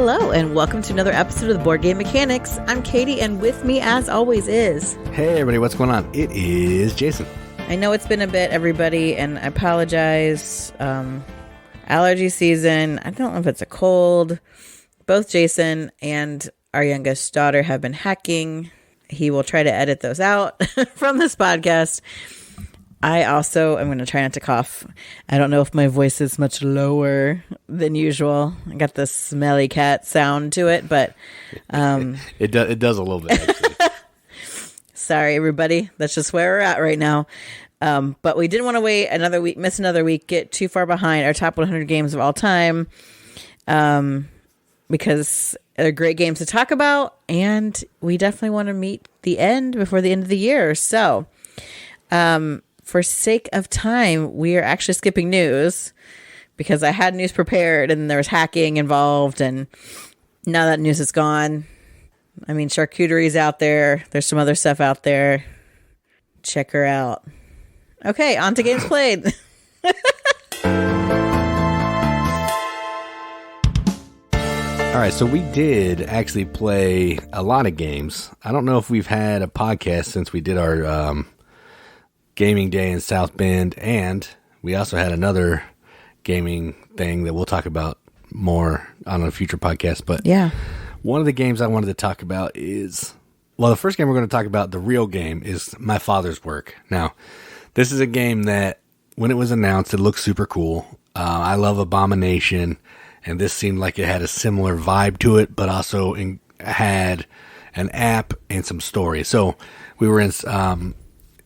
Hello, and welcome to another episode of the Board Game Mechanics. I'm Katie, and with me, as always, is... Hey, everybody, what's going on? It is Jason. I know it's been a bit, everybody, and I apologize. Allergy season. I don't know if it's a cold. Both Jason and our youngest daughter have been hacking. He will try to edit those out from this podcast. I also am going to try not to cough. I don't know if my voice is much lower than usual. I got this smelly cat sound to it, but it does a little bit, actually. Sorry, everybody. That's just where we're at right now. But we didn't want to wait another week, miss another week, get too far behind our top 100 games of all time, because they're great games to talk about, and we definitely want to meet the end before the end of the year. So, for sake of time, we are actually skipping news because I had news prepared and there was hacking involved, and now that news is gone. I mean, charcuterie's out there. There's some other stuff out there. Check her out. Okay, on to games played. All right, so we did actually play a lot of games. I don't know if we've had a podcast since we did our gaming day in South Bend, and we also had another gaming thing that we'll talk about more on a future podcast. But yeah, one of the games I wanted to talk about is, well, the first game we're going to talk about, the real game, is My Father's Work. Now, this is a game that, when it was announced, it looked super cool. I love Abomination, and this seemed like it had a similar vibe to it, but also had an app and some story. So we were in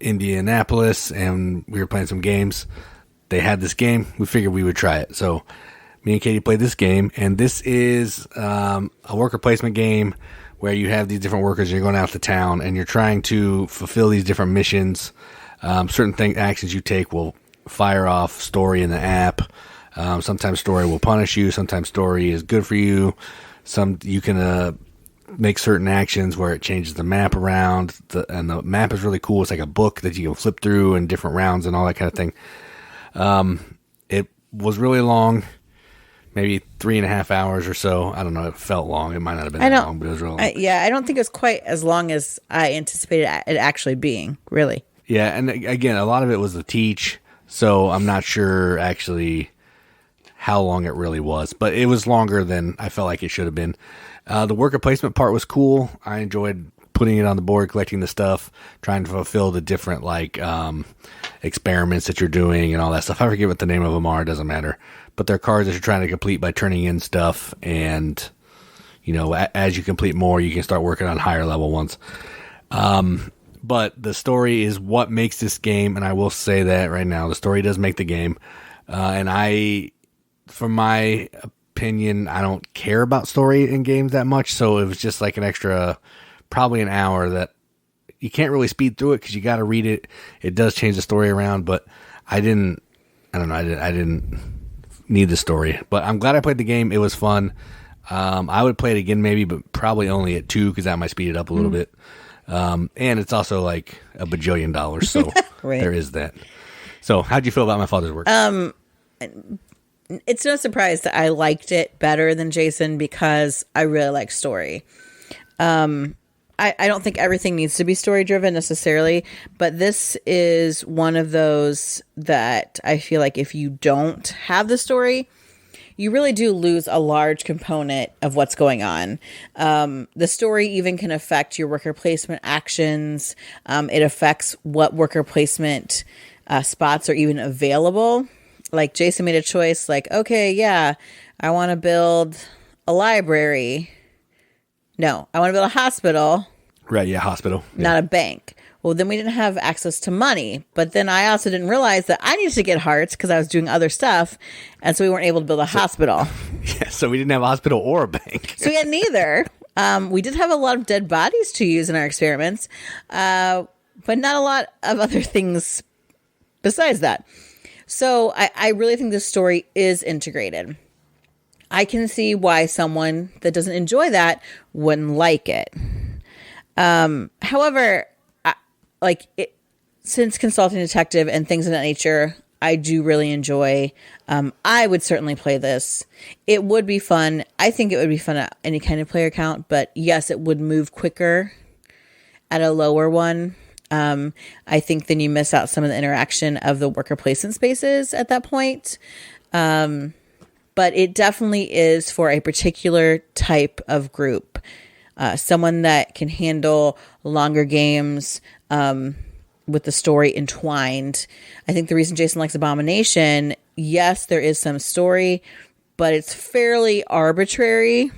Indianapolis, and we were playing some games. They had this game. We figured we would try it. So me and Katie played this game, and this is a worker placement game where you have these different workers, and you're going out to town, and you're trying to fulfill these different missions. Certain actions you take will fire off story in the app. Sometimes story will punish you. Sometimes story is good for you. You can make certain actions where it changes the map around, and the map is really cool. It's like a book that you can flip through in different rounds and all that kind of thing. It was really long, maybe 3.5 hours or so. I don't know. It felt long. It might not have been that long, but it was really long. I don't think it was quite as long as I anticipated it actually being, really. Yeah, and again, a lot of it was the teach, so I'm not sure actually how long it really was, but it was longer than I felt like it should have been. The worker placement part was cool. I enjoyed putting it on the board, collecting the stuff, trying to fulfill the different experiments that you're doing and all that stuff. I forget what the name of them are. It doesn't matter. But they're cards that you're trying to complete by turning in stuff. And, as you complete more, you can start working on higher level ones. But the story is what makes this game. And I will say that right now, the story does make the game. From my opinion, I don't care about story in games that much, so it was just like an extra, probably an hour that you can't really speed through it because you got to read it. It does change the story around, but I didn't need the story. But I'm glad I played the game. It was fun. I would play it again maybe, but probably only at 2 because that might speed it up a little bit. And it's also like $1 bajillion, so right. There is that. So how'd you feel about My Father's Work? It's no surprise that I liked it better than Jason because I really like story. I don't think everything needs to be story driven necessarily, but this is one of those that I feel like if you don't have the story, you really do lose a large component of what's going on. The story even can affect your worker placement actions. It affects what worker placement spots are even available. Like Jason made a choice like, okay, yeah, I want to build a library. No, I want to build a hospital. Right, yeah, hospital. Yeah. Not a bank. Well, then we didn't have access to money. But then I also didn't realize that I needed to get hearts because I was doing other stuff. And so we weren't able to build a hospital. Yeah, so we didn't have a hospital or a bank. So we had neither. We did have a lot of dead bodies to use in our experiments, but not a lot of other things besides that. So I really think this story is integrated. I can see why someone that doesn't enjoy that wouldn't like it. However, since consulting detective and things of that nature, I do really enjoy. I would certainly play this. It would be fun. I think it would be fun at any kind of player count, but yes, it would move quicker at a lower one. I think then you miss out some of the interaction of the worker placement spaces at that point. But it definitely is for a particular type of group. Someone that can handle longer games, with the story entwined. I think the reason Jason likes Abomination, yes, there is some story, but it's fairly arbitrary.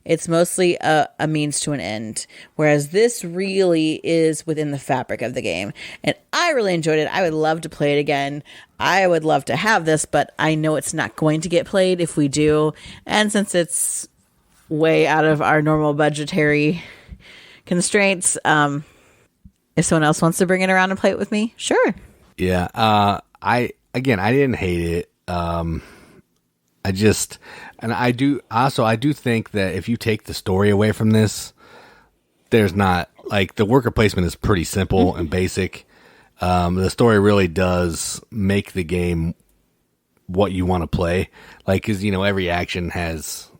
It's mostly a means to an end, whereas this really is within the fabric of the game. And I really enjoyed it. I would love to play it again. I would love to have this, but I know it's not going to get played if we do. And since it's way out of our normal budgetary constraints, if someone else wants to bring it around and play it with me, sure. Yeah. I didn't hate it. I do think that if you take the story away from this, there's not, like, the worker placement is pretty simple and basic. The story really does make the game what you want to play. Like, cause every action has,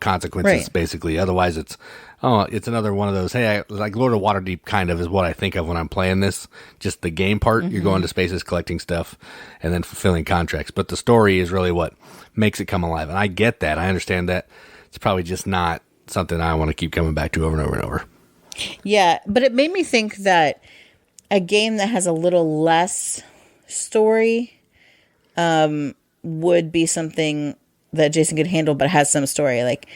consequences, right, basically. Otherwise it's another one of those, hey, like Lord of Waterdeep kind of is what I think of when I'm playing this. Just the game part, you're going to spaces, collecting stuff, and then fulfilling contracts. But the story is really what makes it come alive. And I get that. I understand that. It's probably just not something I want to keep coming back to over and over and over. Yeah, but it made me think that a game that has a little less story would be something that Jason could handle, but has some story. Like,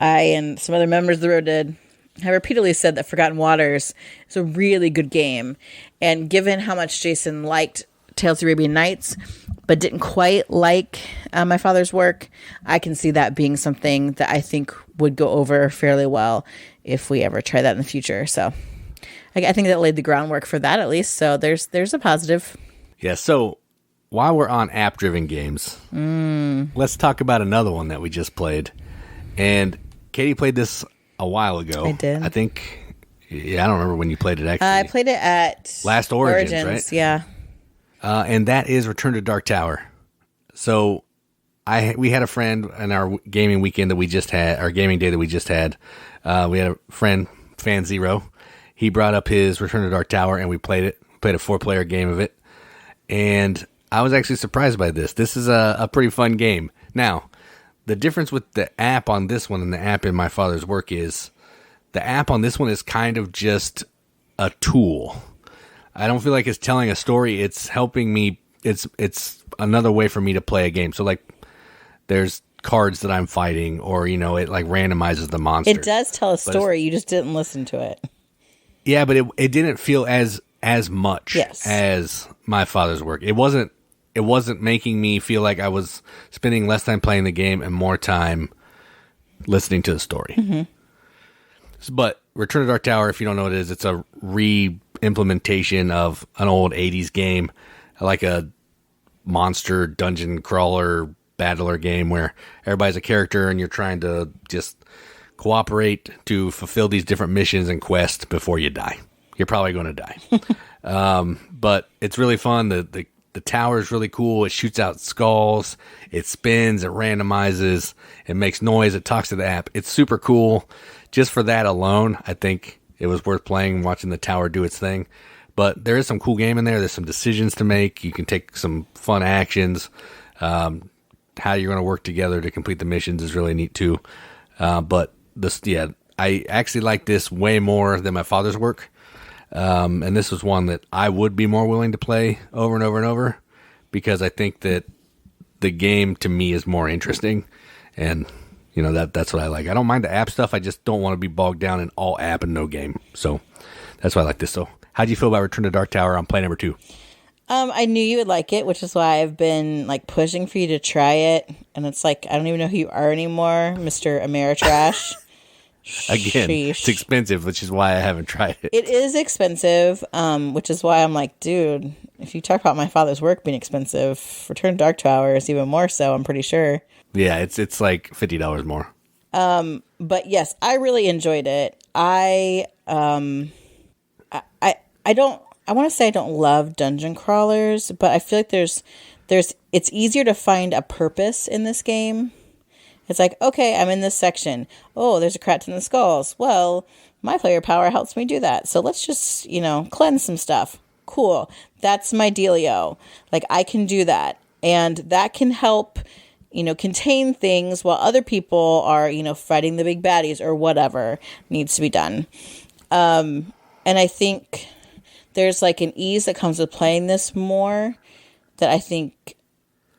I and some other members of the road did have repeatedly said that Forgotten Waters is a really good game. And given how much Jason liked Tales of the Arabian Nights, but didn't quite like my father's work, I can see that being something that I think would go over fairly well if we ever try that in the future. So I think that laid the groundwork for that, at least. So there's a positive. Yeah, so while we're on app-driven games, let's talk about another one that we just played. And Katie played this a while ago. I did. I think, I don't remember when you played it, actually. I played it at Last Origins, right? Yeah. And that is Return to Dark Tower. So we had a friend in our gaming weekend that we just had, our gaming day that we just had. We had a friend, Fan Zero. He brought up his Return to Dark Tower, and we played it. Played a 4-player game of it. And I was actually surprised by this. This is a pretty fun game. Now, the difference with the app on this one and the app in my father's work is the app on this one is kind of just a tool. I don't feel like it's telling a story. It's helping me. It's another way for me to play a game. So, like, there's cards that I'm fighting, or, it like randomizes the monster. It does tell a story. You just didn't listen to it. Yeah, but it didn't feel as much as my father's work. It wasn't making me feel like I was spending less time playing the game and more time listening to the story. Mm-hmm. But Return to Dark Tower, if you don't know what it is, it's a re-implementation of an old 80s game, like a monster dungeon crawler battler game where everybody's a character and you're trying to just cooperate to fulfill these different missions and quests before you die. You're probably going to die. But it's really fun. The tower is really cool. It shoots out skulls. It spins. It randomizes. It makes noise. It talks to the app. It's super cool. Just for that alone, I think it was worth playing and watching the tower do its thing. But there is some cool game in there. There's some decisions to make. You can take some fun actions. How you're going to work together to complete the missions is really neat too. But I actually like this way more than my father's work. And this was one that I would be more willing to play over and over and over, because I think that the game to me is more interesting, and that's what I like. I don't mind the app stuff. I just don't want to be bogged down in all app and no game. So that's why I like this. So how do you feel about Return to Dark Tower on play number 2? I knew you would like it, which is why I've been like pushing for you to try it. And it's like, I don't even know who you are anymore, Mr. Ameritrash. Again, Sheesh. It's expensive, which is why I haven't tried it. It is expensive, which is why I'm like, dude, if you talk about my father's work being expensive, Return to Dark Tower is even more so, I'm pretty sure. Yeah, it's like $50 more. But yes, I really enjoyed it. I I want to say I don't love dungeon crawlers, but I feel like it's easier to find a purpose in this game. It's like, okay, I'm in this section. Oh, there's a crack in the skulls. Well, my player power helps me do that. So let's just, cleanse some stuff. Cool. That's my dealio. Like, I can do that. And that can help, contain things while other people are, fighting the big baddies or whatever needs to be done. And I think there's like an ease that comes with playing this more that I think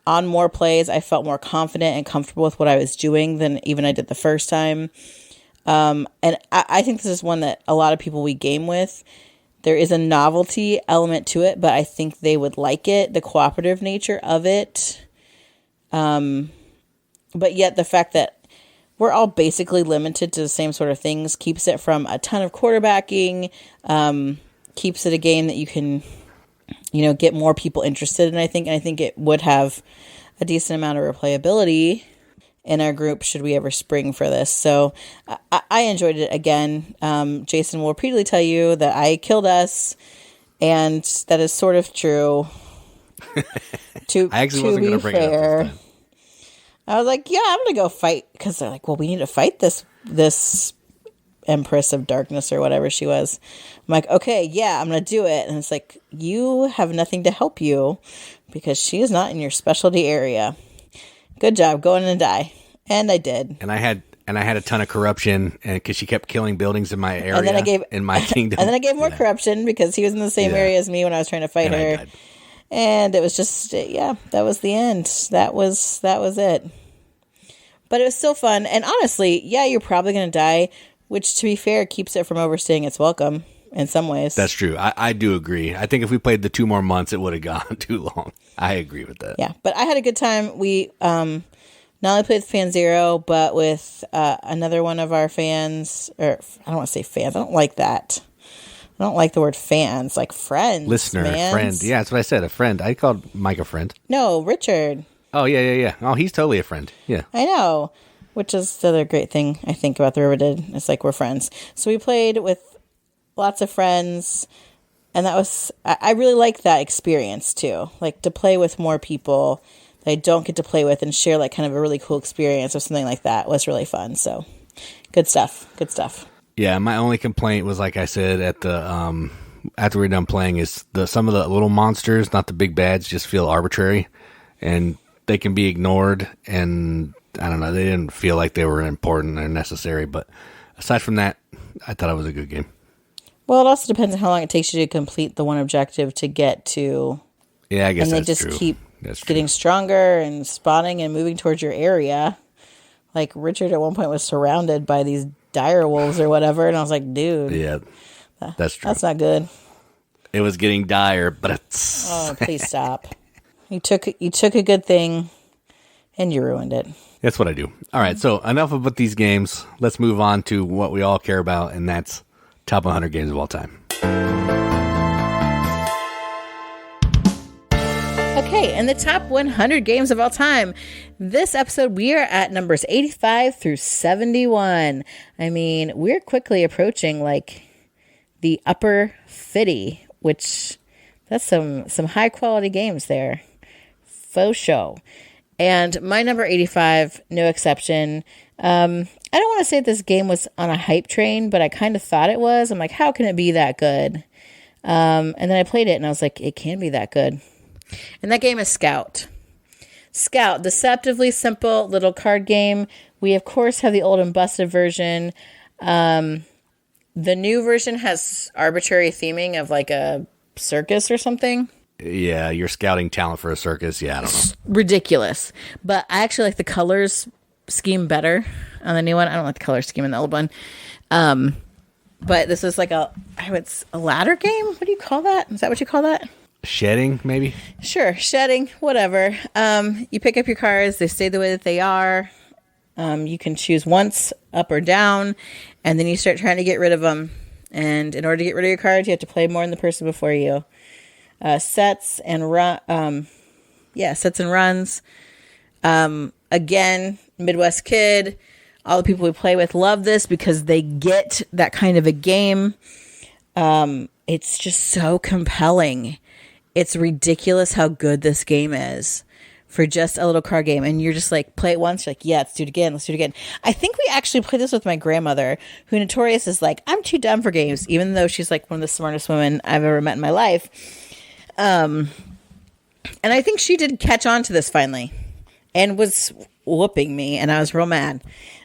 on more plays, I felt more confident and comfortable with what I was doing than even I did the first time. And I think this is one that a lot of people we game with, there is a novelty element to it, but I think they would like it, the cooperative nature of it. But yet the fact that we're all basically limited to the same sort of things keeps it from a ton of quarterbacking, keeps it a game that you can, get more people interested in, I think. And I think it would have a decent amount of replayability in our group should we ever spring for this. So I enjoyed it again. Jason will repeatedly tell you that I killed us, and that is sort of true. I actually wasn't going to bring it up this time. I was like, yeah, I'm going to go fight, because they're like, well, we need to fight this Empress of Darkness or whatever she was. I'm like, okay, yeah, I'm going to do it. And it's like, you have nothing to help you because she is not in your specialty area. Good job, go in and die. And I did. And I had a ton of corruption, and because she kept killing buildings in my area, and then I gave, in my kingdom. And then I gave more corruption because he was in the same area as me when I was trying to fight her. And it was just, that was the end. That was it. But it was still fun. And honestly, you're probably going to die, which, to be fair, keeps it from overstaying its welcome in some ways. That's true. I do agree. I think if we played the 2 more months, it would have gone too long. I agree with that. Yeah, but I had a good time. We not only played with Fan Zero, but with another one of our fans. Or I don't want to say fans. I don't like that. I don't like the word fans. Like friends. Listener, friend. Yeah, that's what I said. A friend. I called Mike a friend. No, Richard. Oh, yeah. Oh, he's totally a friend. Yeah. I know. Which is the other great thing I think about the Riveted. It's like we're friends. So we played with lots of friends, and that was, I really liked that experience too. Like to play with more people that I don't get to play with and share like kind of a really cool experience or something like that was really fun. So good stuff. Yeah, my only complaint was, like I said, at the after we were done playing, is some of the little monsters, not the big bads, just feel arbitrary, and they can be ignored, and I don't know, they didn't feel like they were important or necessary. But aside from that, I thought it was a good game. Well, it also depends on how long it takes you to complete the one objective to get to. Yeah, I guess that's true. And they just keep getting stronger and spawning and moving towards your area. Like Richard at one point was surrounded by these dire wolves or whatever, and I was like, dude. Yeah, that's true. That's not good. It was getting dire, but oh, please stop. You took a good thing, and you ruined it. That's what I do. All right, so enough about these games. Let's move on to what we all care about, and that's top 100 games of all time. Okay, in the top 100 games of all time, this episode we are at numbers 85 through 71. I mean, we're quickly approaching like the upper 50, which that's some high quality games there. Faux show. And my number 85, no exception. I don't want to say this game was on a hype train, but I kind of thought it was. I'm like, how can it be that good? And then I played it and I was like, it can be that good. And that game is Scout. Scout, deceptively simple little card game. We, of course, have the old and busted version. The new version has arbitrary theming of like a circus or something. Yeah, you're scouting talent for a circus. Yeah, I don't know. Ridiculous. But I actually like the colors scheme better on the new one. I don't like the color scheme in the old one. But this is like it's a ladder game? What do you call that? Is that what you call that? Shedding, maybe? Sure, shedding, whatever. You pick up your cards. They stay the way that they are. You can choose once, up or down, and then you start trying to get rid of them. And in order to get rid of your cards, you have to play more than the person before you. Sets and sets and runs. Again, Midwest kid. All the people we play with love this because they get that kind of a game. it's just so compelling. It's ridiculous how good this game is for just a little card game. And you're just like, play it once. You're like, yeah, let's do it again. Let's do it again. I think we actually played this with my grandmother, who notorious is like, I'm too dumb for games, even though she's like one of the smartest women I've ever met in my life. And I think she did catch on to this finally and was whooping me. And I was real mad.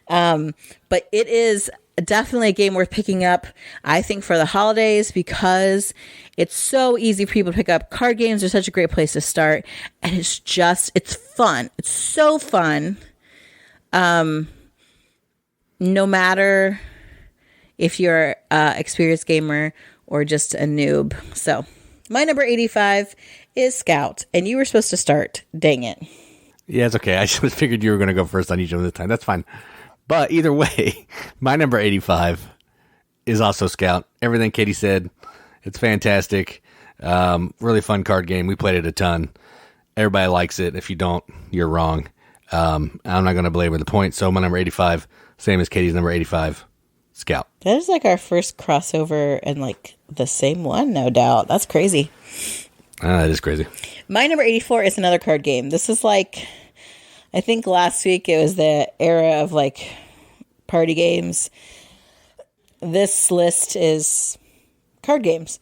But it is definitely a game worth picking up, I think, for the holidays, because it's so easy for people to pick up. Card games are such a great place to start, and it's fun. It's so fun. No matter if you're an experienced gamer or just a noob. So my number 85 is Scout, and you were supposed to start. Dang it. Yeah, it's okay. I just figured you were going to go first on each of them this time. That's fine. But either way, my number 85 is also Scout. Everything Katie said, it's fantastic. Really fun card game. We played it a ton. Everybody likes it. If you don't, you're wrong. I'm not going to belabor the point. So my number 85, same as Katie's number 85, Scout. That is like our first crossover and like the same one, no doubt. That's crazy. That is crazy. My number 84 is another card game. This is like, I think last week it was the era of like party games. This list is card games.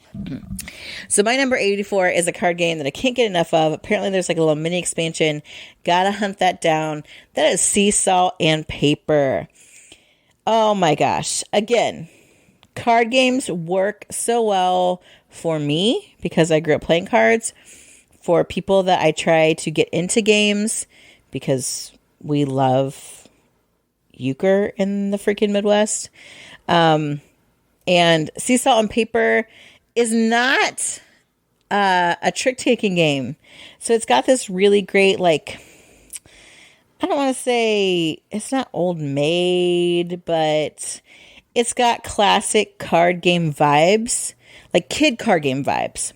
So my number 84 is a card game that I can't get enough of. Apparently there's like a little mini expansion. Gotta hunt that down. That is Seesaw and Paper. Oh my gosh. Again, card games work so well for me because I grew up playing cards. For people that I try to get into games, because we love euchre in the freaking Midwest. And Seesaw and Paper is not a trick-taking game. So it's got this really great, like, I don't want to say it's not old maid, but it's got classic card game vibes, like kid card game vibes.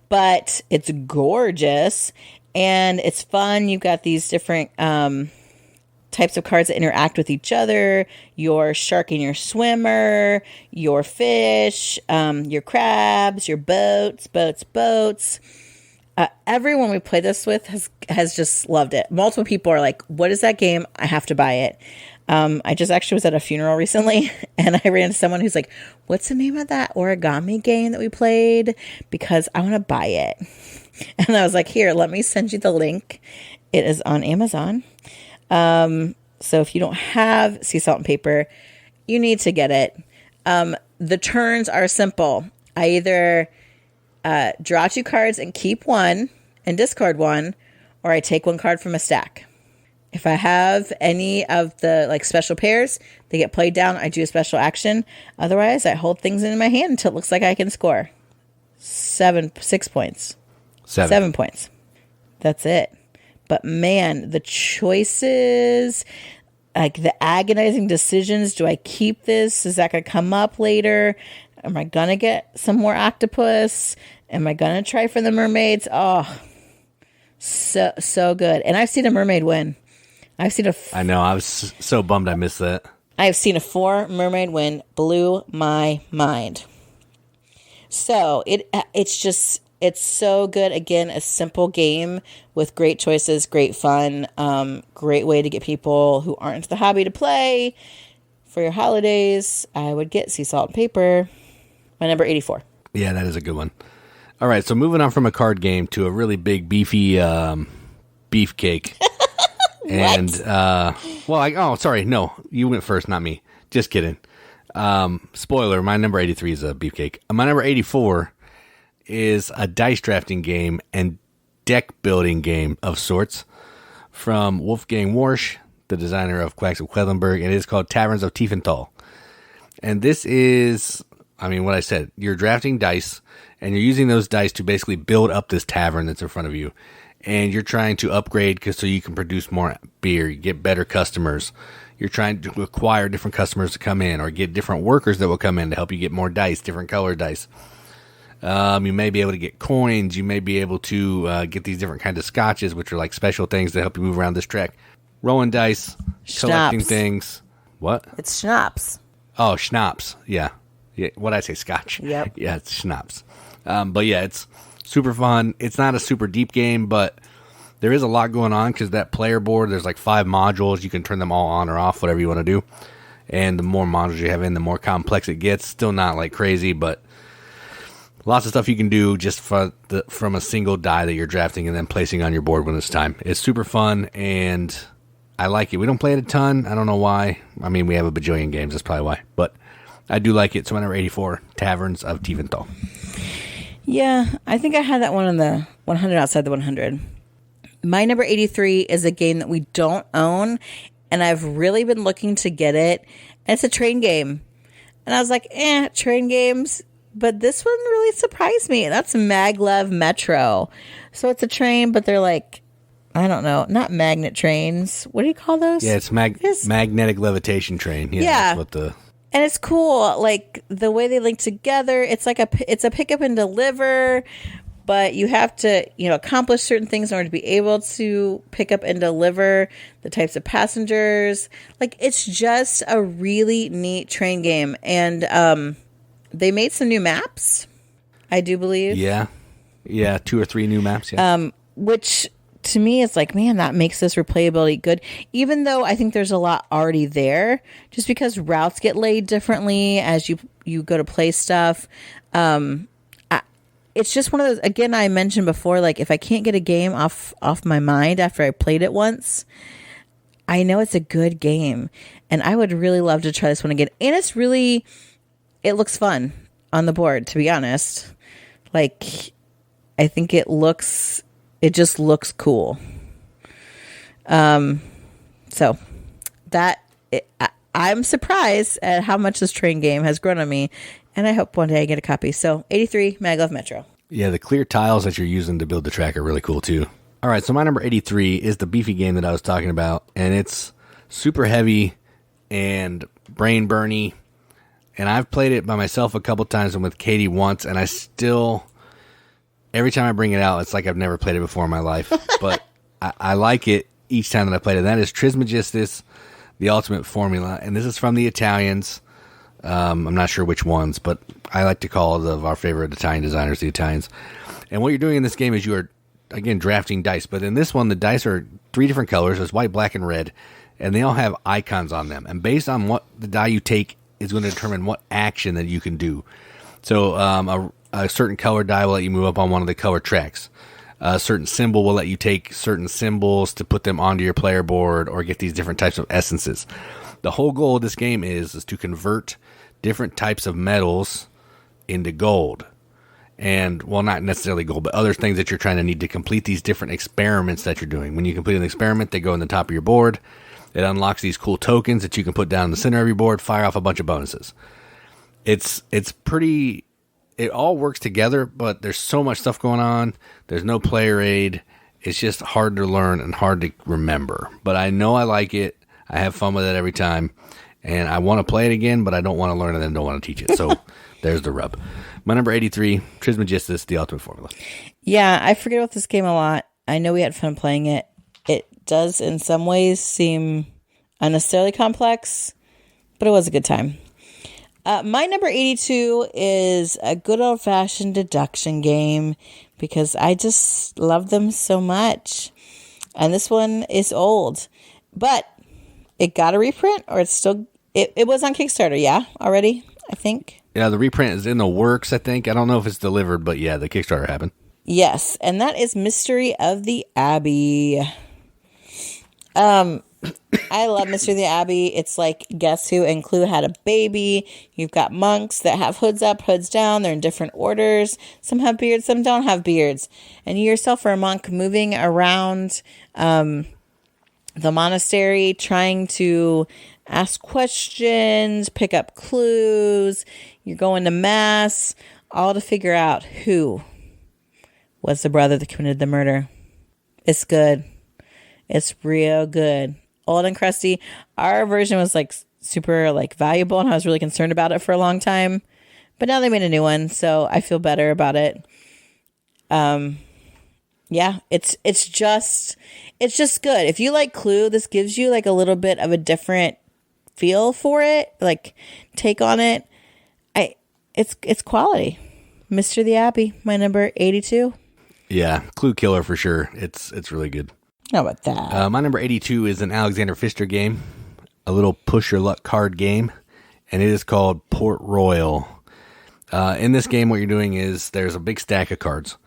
But it's gorgeous. And it's fun. You've got these different types of cards that interact with each other. Your shark and your swimmer, your fish, your crabs, your boats. Everyone we play this with has just loved it. Multiple people are like, what is that game? I have to buy it. I just actually was at a funeral recently, and I ran into someone who's like, what's the name of that origami game that we played? Because I want to buy it. And I was like, here, let me send you the link. It is on Amazon. So if you don't have Seesaw and Paper, you need to get it. The turns are simple. I either draw 2 cards and keep one and discard one, or I take 1 card from a stack. If I have any of the like special pairs, they get played down. I do a special action. Otherwise, I hold things in my hand until it looks like I can score. 6 points. 7 points. That's it. But man, the choices, like the agonizing decisions. Do I keep this? Is that going to come up later? Am I going to get some more octopus? Am I going to try for the mermaids? Oh, so good. And I've seen a mermaid win. I know. I was so bummed I missed that. I've seen a 4 mermaid win. Blew my mind. So it's so good. Again, a simple game with great choices, great fun, great way to get people who aren't into the hobby to play. For your holidays, I would get Seesaw and Paper. My number 84. Yeah, that is a good one. All right, so moving on from a card game to a really big, beefy beefcake. And, sorry, no, you went first, not me. Just kidding. Spoiler, my number 83 is a beefcake. My number 84 is a dice drafting game and deck building game of sorts from Wolfgang Warsch, the designer of Quacks of Quedlinburg, and it is called Taverns of Tiefenthal. And this is, what I said, you're drafting dice, and you're using those dice to basically build up this tavern that's in front of you. And you're trying to upgrade so you can produce more beer, you get better customers. You're trying to acquire different customers to come in, or get different workers that will come in to help you get more dice, different colored dice. You may be able to get coins. You may be able to get these different kinds of scotches, which are like special things that help you move around this track. Rolling dice, collecting things. What? It's schnapps. Oh, schnapps. Yeah. Yeah, what I say, scotch. Yep. Yeah, it's schnapps. But yeah, it's super fun. It's not a super deep game, but there is a lot going on because that player board, there's like 5 modules. You can turn them all on or off, whatever you want to do. And the more modules you have in, the more complex it gets. Still not like crazy, but lots of stuff you can do just from a single die that you're drafting and then placing on your board when it's time. It's super fun, and I like it. We don't play it a ton. I don't know why. I mean, we have a bajillion games. That's probably why. But I do like it. So my number 84, Taverns of Tiefenthal. Yeah, I think I had that one on the 100 outside the 100. My number 83 is a game that we don't own, and I've really been looking to get it. And it's a train game. And I was like, train games. But this one really surprised me. That's Maglev Metro. So it's a train, but they're like, I don't know, not magnet trains. What do you call those? Yeah, it's magnetic levitation train. Yeah. That's what and it's cool, like the way they link together. It's like it's a pick up and deliver, but you have to, accomplish certain things in order to be able to pick up and deliver the types of passengers. Like, it's just a really neat train game. And they made some new maps, I do believe. Yeah, 2 or 3 new maps. Yeah. Which to me is like, man, that makes this replayability good. Even though I think there's a lot already there, just because routes get laid differently as you go to play stuff. It's just one of those. Again, I mentioned before, like if I can't get a game off my mind after I played it once, I know it's a good game, and I would really love to try this one again. And it looks fun on the board, to be honest. Like, I think it just looks cool. So I'm surprised at how much this train game has grown on me, and I hope one day I get a copy. So 83 Maglev Metro. Yeah, the clear tiles that you're using to build the track are really cool too. All right, so my number 83 is the beefy game that I was talking about, and it's super heavy and brain burny. And I've played it by myself a couple times and with Katie once, and I still, every time I bring it out, it's like I've never played it before in my life. But I like it each time that I played it. That is Trismegistus, the Ultimate Formula. And this is from the Italians. I'm not sure which ones, but I like to call our favorite Italian designers the Italians. And what you're doing in this game is you are, again, drafting dice. But in this one, the dice are 3 different colors. There's white, black, and red. And they all have icons on them. And based on what the die you take is going to determine what action that you can do. So a certain color die will let you move up on one of the color tracks. A certain symbol will let you take certain symbols to put them onto your player board or get these different types of essences. The whole goal of this game is to convert different types of metals into gold. And, well, not necessarily gold, but other things that you're trying to need to complete these different experiments that you're doing. When you complete an experiment, they go in the top of your board. It unlocks these cool tokens that you can put down in the center of your board, fire off a bunch of bonuses. It's pretty... It all works together, but there's so much stuff going on. There's no player aid. It's just hard to learn and hard to remember. But I know I like it. I have fun with it every time. And I want to play it again, but I don't want to learn it and don't want to teach it. So there's the rub. My number 83, Trismegistus, the Ultimate Formula. Yeah, I forget about this game a lot. I know we had fun playing it. It does in some ways seem unnecessarily complex, but it was a good time. My number 82 is a good old-fashioned deduction game because I just love them so much. And this one is old, but it got a reprint, or it's still... It was on Kickstarter, yeah, already, I think. Yeah, the reprint is in the works, I think. I don't know if it's delivered, but yeah, the Kickstarter happened. Yes, and that is Mystery of the Abbey. I love Mystery of the Abbey. It's like Guess Who and Clue had a baby. You've got monks that have hoods up, hoods down. They're in different orders. Some have beards, some don't have beards. And you yourself are a monk moving around the monastery, trying to ask questions, pick up clues. You're going to mass, all to figure out who was the brother that committed the murder. It's good. It's real good. Old and crusty. Our version was like super like valuable, and I was really concerned about it for a long time. But now they made a new one, so I feel better about it. Yeah, it's just good. If you like Clue, this gives you like a little bit of a different feel for it, like take on it. it's quality. Mr. the Abbey, my number 82. Yeah, clue killer for sure. It's really good. How about that? My number 82 is an Alexander Pfister game, a little push your luck card game, and it is called Port Royal. In this game, what you're doing is there's a big stack of cards,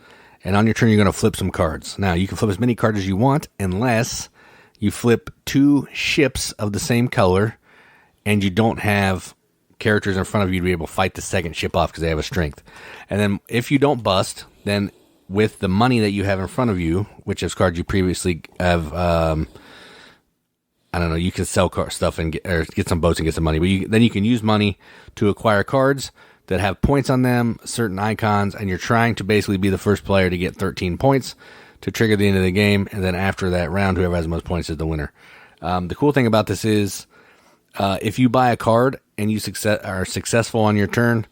and on your turn, you're going to flip some cards. Now, you can flip as many cards as you want, unless you flip 2 ships of the same color, and you don't have characters in front of you to be able to fight the second ship off because they have a strength. And then if you don't bust, then with the money that you have in front of you, which is cards you previously have, I don't know, you can sell stuff and get some boats and get some money. But then you can use money to acquire cards that have points on them, certain icons, and you're trying to basically be the first player to get 13 points to trigger the end of the game. And then after that round, whoever has the most points is the winner. The cool thing about this is if you buy a card and you are successful on your turn,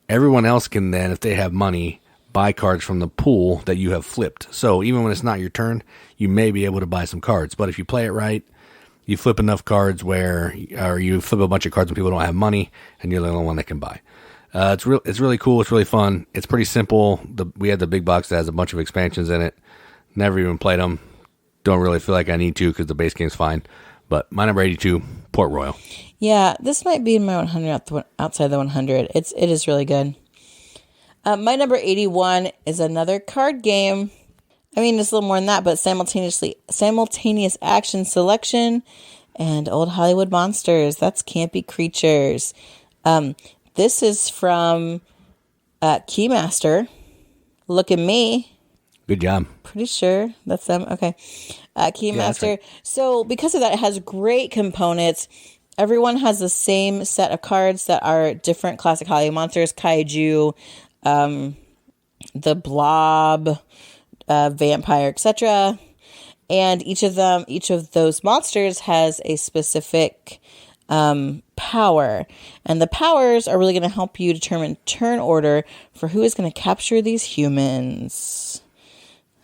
everyone else can then, if they have money, buy cards from the pool that you have flipped. So even when it's not your turn, you may be able to buy some cards. But if you play it right, you flip enough cards or you flip a bunch of cards when people don't have money, and you're the only one that can buy. It's really cool. It's really fun. It's pretty simple. We had the big box that has a bunch of expansions in it. Never even played them. Don't really feel like I need to because the base game's fine. But my number 82, Port Royal. Yeah, this might be my 100 outside the 100. It is really good. My number 81 is another card game. I mean, it's a little more than that, but simultaneous action selection and old Hollywood monsters. That's Campy Creatures. This is from Keymaster. Look at me. Good job. Pretty sure that's them. Okay. Keymaster. Yeah, right. So because of that, it has great components. Everyone has the same set of cards that are different classic Hollywood monsters. Kaiju, the Blob, Vampire, etc. And each of those monsters has a specific power. And the powers are really going to help you determine turn order for who is going to capture these humans.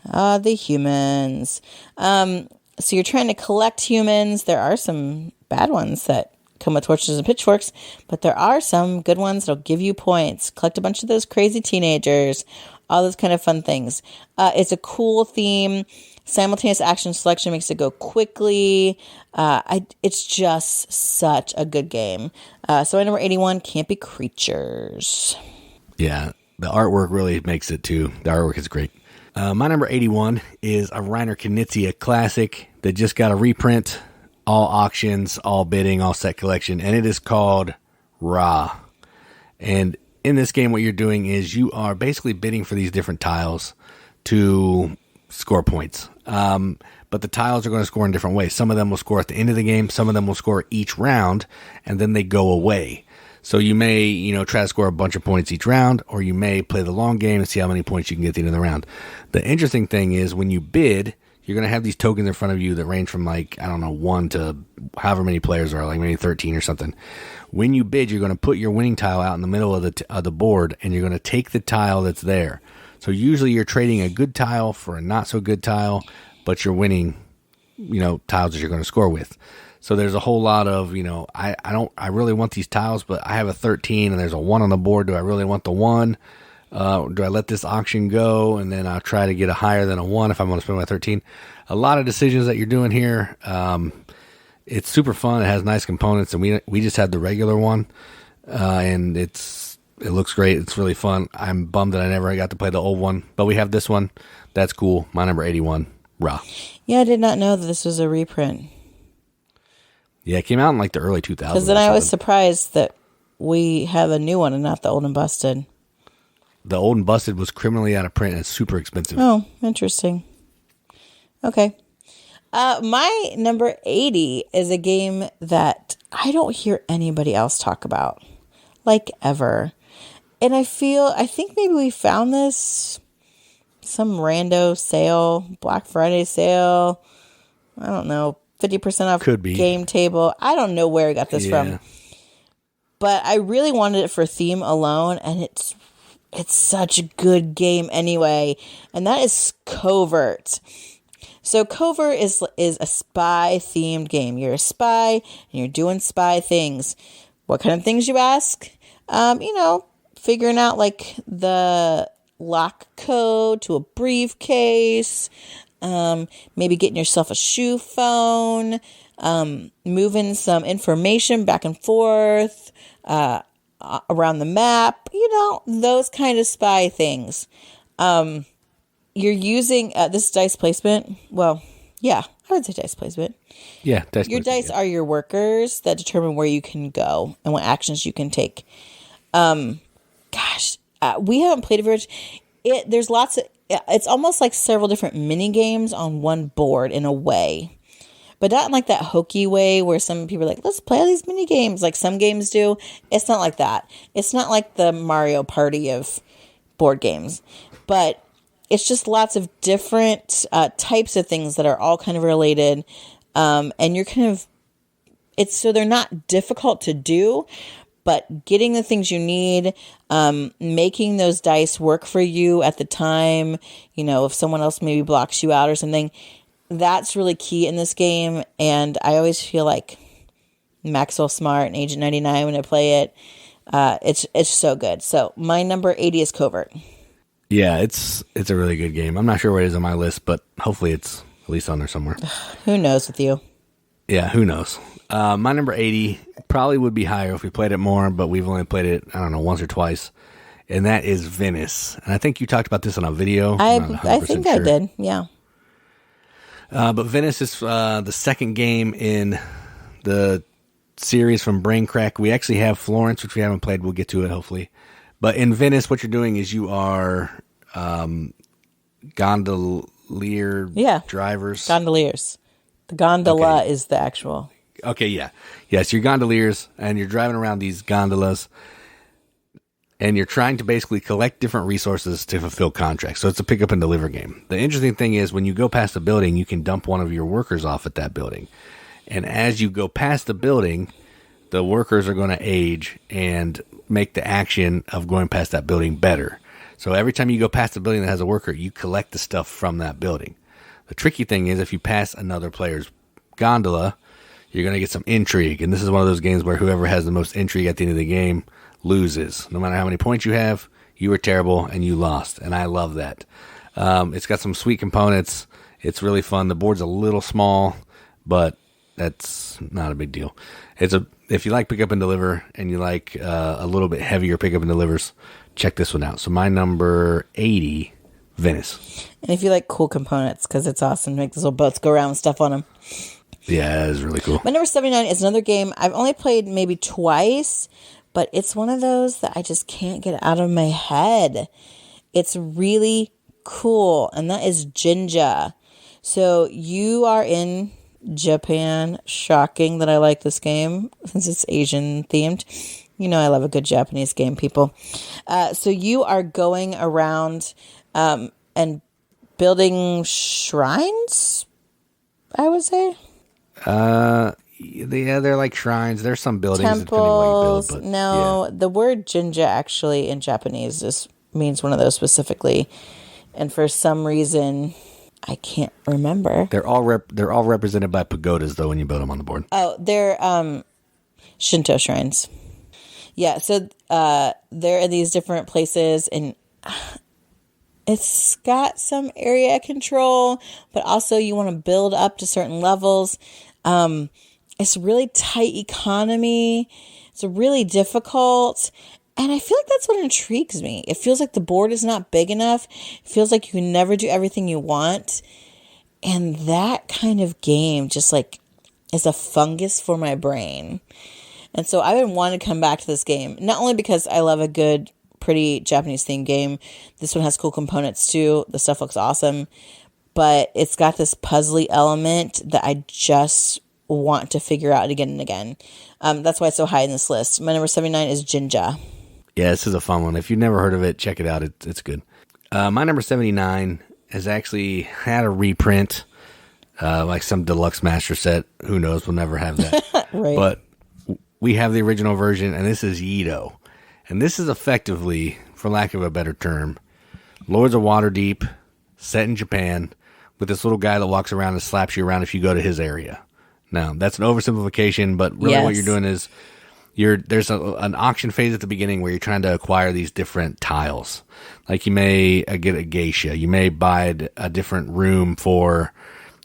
The humans. So you're trying to collect humans. There are some bad ones that come with torches and pitchforks, but there are some good ones that'll give you points. Collect a bunch of those crazy teenagers, all those kind of fun things. It's a cool theme. Simultaneous action selection makes it go quickly. It's just such a good game. So my number 81, Campy Creatures. Yeah, the artwork really makes it too. The artwork is great. My number 81 is a Reiner Knizia classic that just got a reprint. All auctions, all bidding, all set collection, and it is called Ra. And in this game, what you're doing is you are basically bidding for these different tiles to score points. But the tiles are going to score in different ways. Some of them will score at the end of the game. Some of them will score each round, and then they go away. So you may, try to score a bunch of points each round, or you may play the long game and see how many points you can get at the end of the round. The interesting thing is when you bid, you're going to have these tokens in front of you that range from 1 to however many players are, like maybe 13 or something. When you bid, you're going to put your winning tile out in the middle of the board, and you're going to take the tile that's there. So usually you're trading a good tile for a not so good tile, but you're winning, tiles that you're going to score with. So there's a whole lot of, I really want these tiles, but I have a 13 and there's a 1 on the board. Do I really want the 1? Do I let this auction go and then I'll try to get a higher than a 1 if I'm going to spend my 13? A lot of decisions that you're doing here. It's super fun. It has nice components, and we just had the regular one, and it looks great. It's really fun. I'm bummed that I never got to play the old one, but we have this one. That's cool. My number 81, Ra. Yeah, I did not know that this was a reprint. Yeah, it came out in the early 2000s. Because then I was surprised that we have a new one and not the old and busted. The old and busted was criminally out of print and it's super expensive. Oh, interesting. Okay. My number 80 is a game that I don't hear anybody else talk about, ever. And I think maybe we found this, some rando sale, Black Friday sale, I don't know, 50% off Could be. Game table. I don't know where I got this from. But I really wanted it for theme alone, and it's such a good game anyway. And that is Covert. So Covert is a spy-themed game. You're a spy, and you're doing spy things. What kind of things, you ask? figuring out like the lock code to a briefcase, maybe getting yourself a shoe phone, moving some information back and forth around the map, those kind of spy things. You're using this dice placement. Well, yeah, I would say dice placement. Yeah, your dice are your workers that determine where you can go and what actions you can take. We haven't played it very much. There's lots of. It's almost like several different mini games on one board in a way, but not in like that hokey way where some people are like, let's play all these mini games like some games do. It's not like that. It's not like the Mario Party of board games, but it's just lots of different types of things that are all kind of related. And you're kind of, so they're not difficult to do, but getting the things you need, making those dice work for you at the time, if someone else maybe blocks you out or something, that's really key in this game. And I always feel like Maxwell Smart and Agent 99 when I play it. It's so good. So my number 80 is Covert. Yeah, it's a really good game. I'm not sure where it is on my list, but hopefully it's at least on there somewhere. Who knows with you? Yeah, who knows? My number 80 probably would be higher if we played it more, but we've only played it, I don't know, once or twice. And that is Venice. And I think you talked about this on a video. I think sure. I did, yeah. But Venice is the second game in the series from Brain Crack. We actually have Florence, which we haven't played. We'll get to it, hopefully. But in Venice, what you're doing is you are gondolier drivers. Gondoliers. The gondola is the actual. Okay, yeah. Yes, you're gondoliers, and you're driving around these gondolas, and you're trying to basically collect different resources to fulfill contracts. So it's a pick up and deliver game. The interesting thing is when you go past a building, you can dump one of your workers off at that building. And as you go past the building, the workers are going to age and make the action of going past that building better. So every time you go past a building that has a worker, you collect the stuff from that building. The tricky thing is if you pass another player's gondola, you're going to get some intrigue. And this is one of those games where whoever has the most intrigue at the end of the game loses. No matter how many points you have, you were terrible and you lost. And I love that. It's got some sweet components. It's really fun. The board's a little small, but that's not a big deal. If you like pick up and deliver and you like a little bit heavier pick up and delivers, check this one out. So my number 80, Venice. And if you like cool components, because it's awesome to make those little boats go around with stuff on them. Yeah, that is really cool. My number 79 is another game I've only played maybe twice, but it's one of those that I just can't get out of my head. It's really cool, and that is Jinja. So you are in Japan. Shocking that I like this game since it's Asian themed. I love a good Japanese game, people. So you are going around and building shrines, I would say. They're like shrines. There's some buildings. Temples. The word Jinja actually in Japanese just means one of those specifically. And for some reason, I can't remember. They're all represented by pagodas, though, when you build them on the board. Oh, they're Shinto shrines. Yeah, so they're in these different places, and it's got some area control, but also you want to build up to certain levels. It's really tight economy. It's really difficult. And I feel like that's what intrigues me. It feels like the board is not big enough. It feels like you can never do everything you want. And that kind of game just like is a fungus for my brain. And so I've been wanting to come back to this game, not only because I love a good, pretty Japanese themed game. This one has cool components too. The stuff looks awesome, but it's got this puzzly element that I just want to figure out again and again. That's why it's so high in this list. My number 79 is Jinja. Yeah, this is a fun one. If you've never heard of it, check it out. It's good. My number 79 has actually had a reprint, like some deluxe master set. Who knows? We'll never have that. Right. But we have the original version, and this is Yedo. And this is effectively, for lack of a better term, Lords of Waterdeep, set in Japan, with this little guy that walks around and slaps you around if you go to his area. Now, that's an oversimplification, but really what you're doing is there's an auction phase at the beginning where you're trying to acquire these different tiles. Like you may get a geisha, you may buy a different room for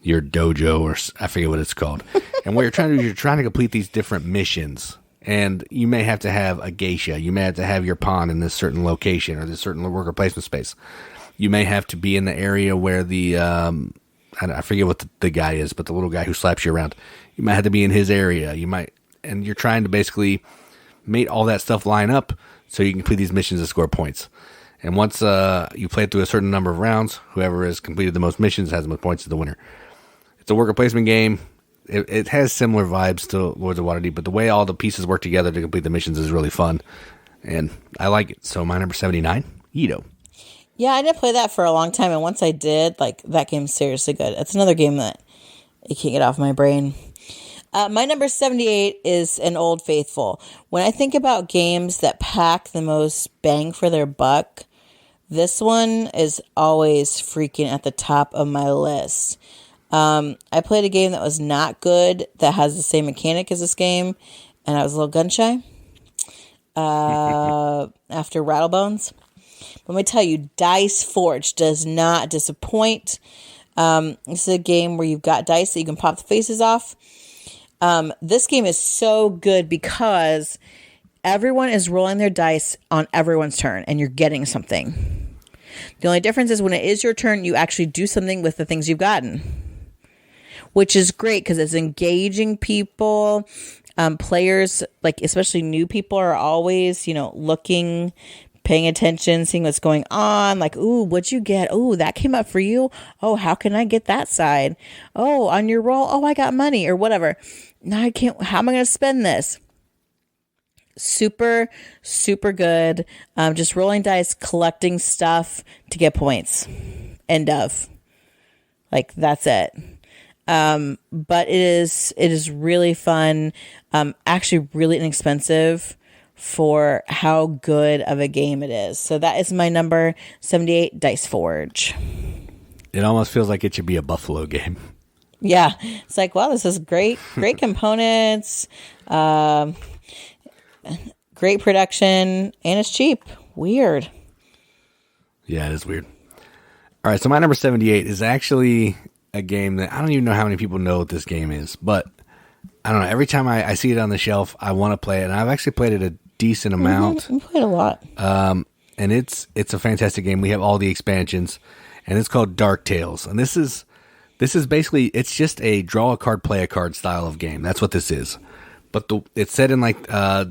your dojo, or I forget what it's called. And what you're trying to do is you're trying to complete these different missions. And you may have to have a geisha. You may have to have your pawn in this certain location or this certain worker placement space. You may have to be in the area where the, I forget what the guy is, but the little guy who slaps you around. You might have to be in his area. And you're trying to basically make all that stuff line up so you can complete these missions and score points. And once you play it through a certain number of rounds, whoever has completed the most missions has the most points is the winner. It's a worker placement game. It has similar vibes to Lords of Waterdeep, but the way all the pieces work together to complete the missions is really fun. And I like it. So my number 79, Yedo. Yeah, I didn't play that for a long time, and once I did, that game's seriously good. It's another game that I can't get off my brain. My number 78 is an Old Faithful. When I think about games that pack the most bang for their buck, this one is always freaking at the top of my list. I played a game that was not good, that has the same mechanic as this game, and I was a little gun shy after Rattlebones. But let me tell you, Dice Forge does not disappoint. This is a game where you've got dice that you can pop the faces off. This game is so good because everyone is rolling their dice on everyone's turn, and you're getting something. The only difference is when it is your turn, you actually do something with the things you've gotten, which is great because it's engaging people. Players, especially new people, are always, looking, paying attention, seeing what's going on. Ooh, what'd you get? Ooh, that came up for you. Oh, how can I get that side? Oh, on your roll. Oh, I got money or whatever. Now I can't. How am I going to spend this? Super, super good. Just rolling dice, collecting stuff to get points. End of. That's it. But it is really fun. Actually really inexpensive for how good of a game it is. So that is my number 78, Dice Forge. It almost feels like it should be a Buffalo game. Yeah. It's wow, this is great components, great production, and it's cheap. Weird. Yeah, it is weird. All right, so my number 78 is actually a game that I don't even know how many people know what this game is, but I don't know. Every time I see it on the shelf, I want to play it, and I've actually played it a decent amount. I played a lot. And it's a fantastic game. We have all the expansions, and it's called Dark Tales. And this is basically, it's just a draw a card, play a card style of game. That's what this is. But it's set in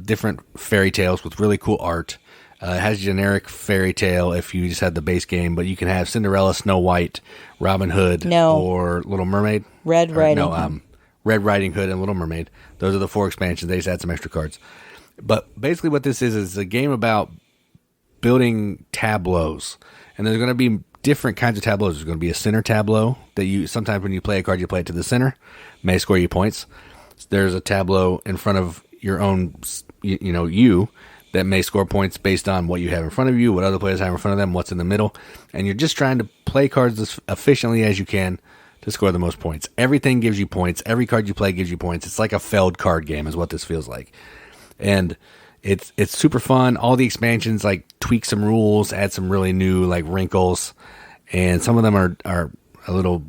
different fairy tales with really cool art. It has generic fairy tale if you just had the base game, but you can have Cinderella, Snow White, Robin Hood, or Little Mermaid. Red Riding Hood. Red Riding Hood and Little Mermaid. Those are the 4 expansions. They just add some extra cards. But basically what this is a game about building tableaus. And there's going to be different kinds of tableaus. There's going to be a center tableau that sometimes when you play a card, you play it to the center. May score you points. There's a tableau in front of your own, you that may score points based on what you have in front of you, what other players have in front of them, what's in the middle. And you're just trying to play cards as efficiently as you can to score the most points. Everything gives you points. Every card you play gives you points. It's like a Feld card game is what this feels like. And it's super fun. All the expansions tweak some rules, add some really new wrinkles, and some of them are a little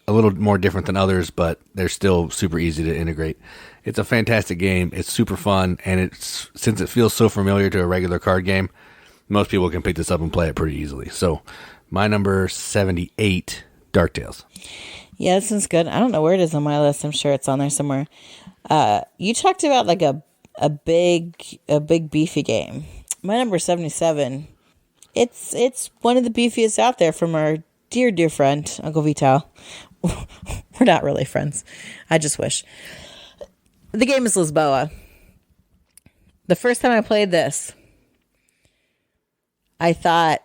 more different than others, but they're still super easy to integrate. It's a fantastic game. It's super fun, and since it feels so familiar to a regular card game, most people can pick this up and play it pretty easily. So my number 78, Dark Tales. Yeah, this one's good. I don't know where it is on my list. I'm sure it's on there somewhere. You talked about a big beefy game. My number 77. It's one of the beefiest out there from our dear friend Uncle Vital. We're not really friends. I just wish. The game is Lisboa. The first time I played this, I thought,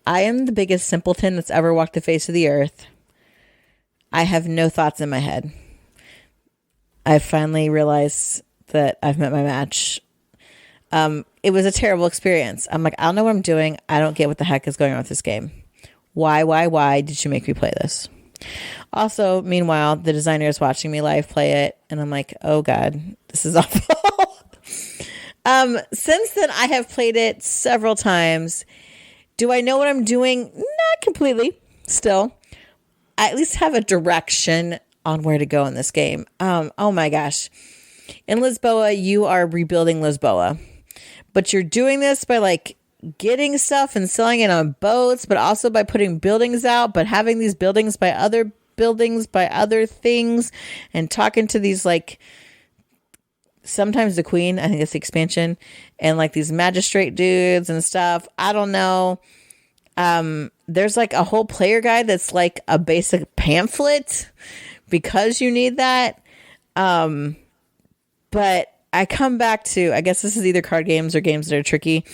I am the biggest simpleton that's ever walked the face of the earth. I have no thoughts in my head. I finally realized that I've met my match. It was a terrible experience. I'm I don't know what I'm doing. I don't get what the heck is going on with this game. Why did you make me play this? Also, meanwhile, the designer is watching me live play it, and I'm like, oh God, this is awful. Since then, I have played it several times. Do I know what I'm doing? Not completely, still. I at least have a direction on where to go in this game. Oh my gosh. In Lisboa, you are rebuilding Lisboa. But you're doing this by like getting stuff and selling it on boats, but also by putting buildings out, but having these buildings by other things, and talking to these like sometimes the queen, I think it's the expansion, and like these magistrate dudes and stuff. I don't know. There's like a whole player guide that's like a basic pamphlet because you need that. But I come back to, I guess this is either card games or games that are tricky.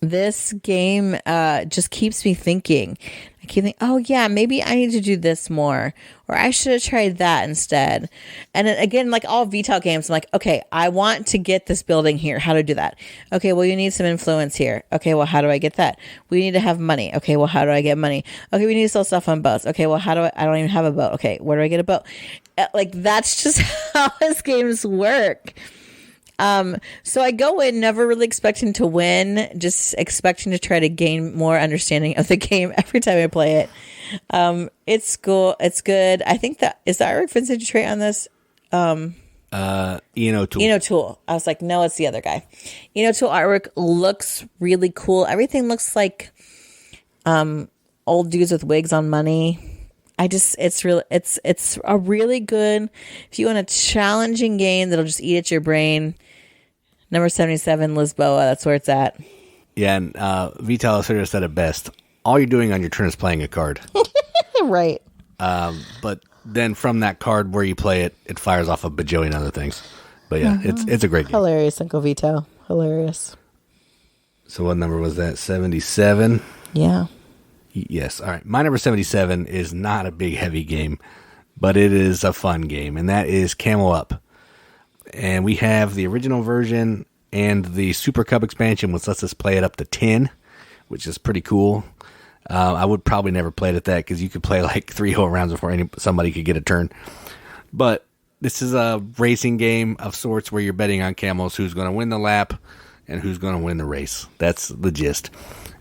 This game just keeps me thinking. I keep thinking, oh yeah, maybe I need to do this more, or I should have tried that instead. And then again, like all Vital games, I'm like, okay, I want to get this building here. How to do that? Okay, well, you need some influence here. Okay, well, how do I get that? We need to have money. Okay, well, how do I get money? Okay, we need to sell stuff on boats. Okay, well, how do I don't even have a boat. Okay, where do I get a boat? Like, that's just how his games work. So I go in never really expecting to win, just expecting to try to gain more understanding of the game every time I play it. It's cool. It's good. I think that is the artwork vintage trait on this. Eno Tool. Eno Tool. I was like, no, it's the other guy. Eno Tool artwork looks really cool. Everything looks like old dudes with wigs on money. It's a really good, if you want a challenging game that'll just eat at your brain. Number 77, Lisboa, that's where it's at. Yeah, and Vital sort of said it best. All you're doing on your turn is playing a card. Right. But then from that card where you play it, it fires off a bajillion other things. But yeah, it's a great game. Hilarious, Uncle Vital. Hilarious. So what number was that? 77? Yeah. Yes. All right. My number 77 is not a big, heavy game, but it is a fun game, and that is Camel Up. And we have the original version and the Super Cup expansion, which lets us play it up to 10, which is pretty cool. I would probably never play it at that because you could play like 3 whole rounds before somebody could get a turn. But this is a racing game of sorts where you're betting on camels who's going to win the lap and who's going to win the race. That's the gist.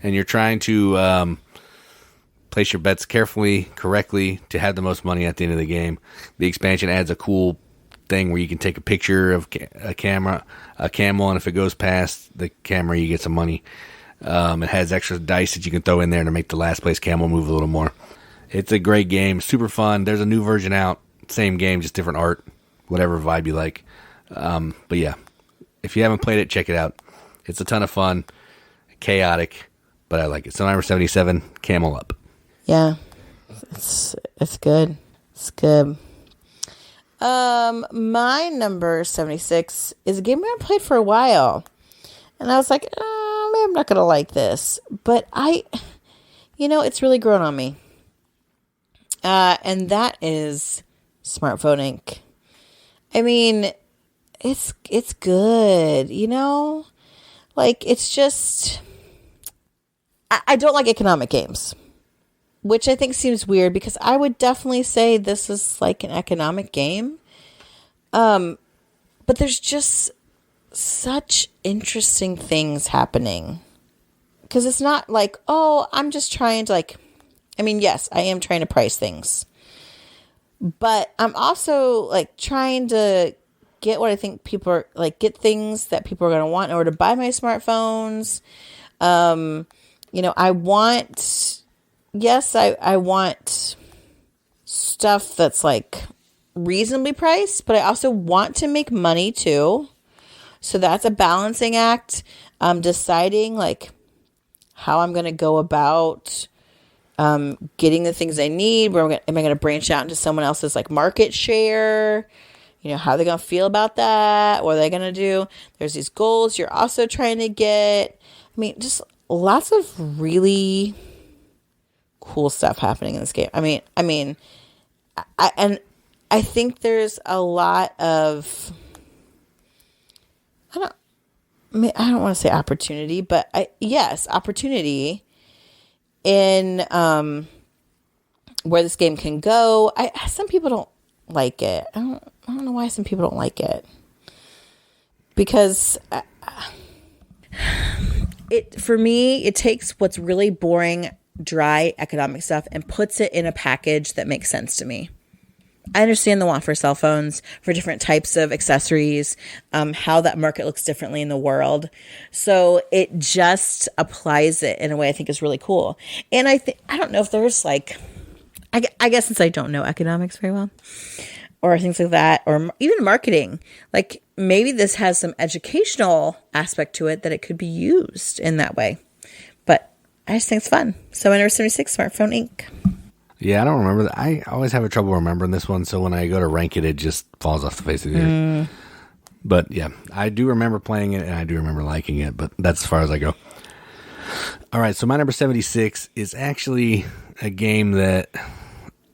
And you're trying to place your bets carefully, correctly, to have the most money at the end of the game. The expansion adds a cool thing where you can take a picture of a camel, and if it goes past the camera, you get some money. It has extra dice that you can throw in there to make the last place camel move a little more. It's a great game, super fun. There's a new version out, same game, just different art, whatever vibe you like. But yeah, if you haven't played it, check it out. It's a ton of fun, chaotic, but I like it. So number 77, Camel Up. Yeah, it's good. It's good. My number 76 is a game we haven't played for a while, and I was like, maybe I'm not gonna like this, but it's really grown on me. And that is Smartphone Inc. I mean, it's good, like it's just I don't like economic games, which I think seems weird because I would definitely say this is like an economic game. But there's just such interesting things happening. Because it's not like, oh, I'm just trying to yes, I am trying to price things. But I'm also like trying to get what I think people are like, get things that people are going to want in order to buy my smartphones. I want stuff that's like reasonably priced, but I also want to make money too. So that's a balancing act. Deciding like how I'm going to go about getting the things I need. Am I going to branch out into someone else's like market share? How are they going to feel about that? What are they going to do? There's these goals you're also trying to get. I mean, just lots of really cool stuff happening in this game. I think there's a lot of, I don't want to say opportunity, but opportunity in where this game can go. Some people don't like it. I don't know why some people don't like it. Because for me, it takes what's really boring, dry economic stuff and puts it in a package that makes sense to me. I understand the want for cell phones, for different types of accessories, how that market looks differently in the world. So it just applies it in a way I think is really cool. And I don't know if there's like, I guess since I don't know economics very well or things like that, or even marketing, like maybe this has some educational aspect to it that it could be used in that way. But I just think it's fun. So my number 76, Smartphone Inc. Yeah, I don't remember that. I always have trouble remembering this one, so when I go to rank it, it just falls off the face of the earth. But yeah, I do remember playing it, and I do remember liking it, but that's as far as I go. All right, so my number 76 is actually a game that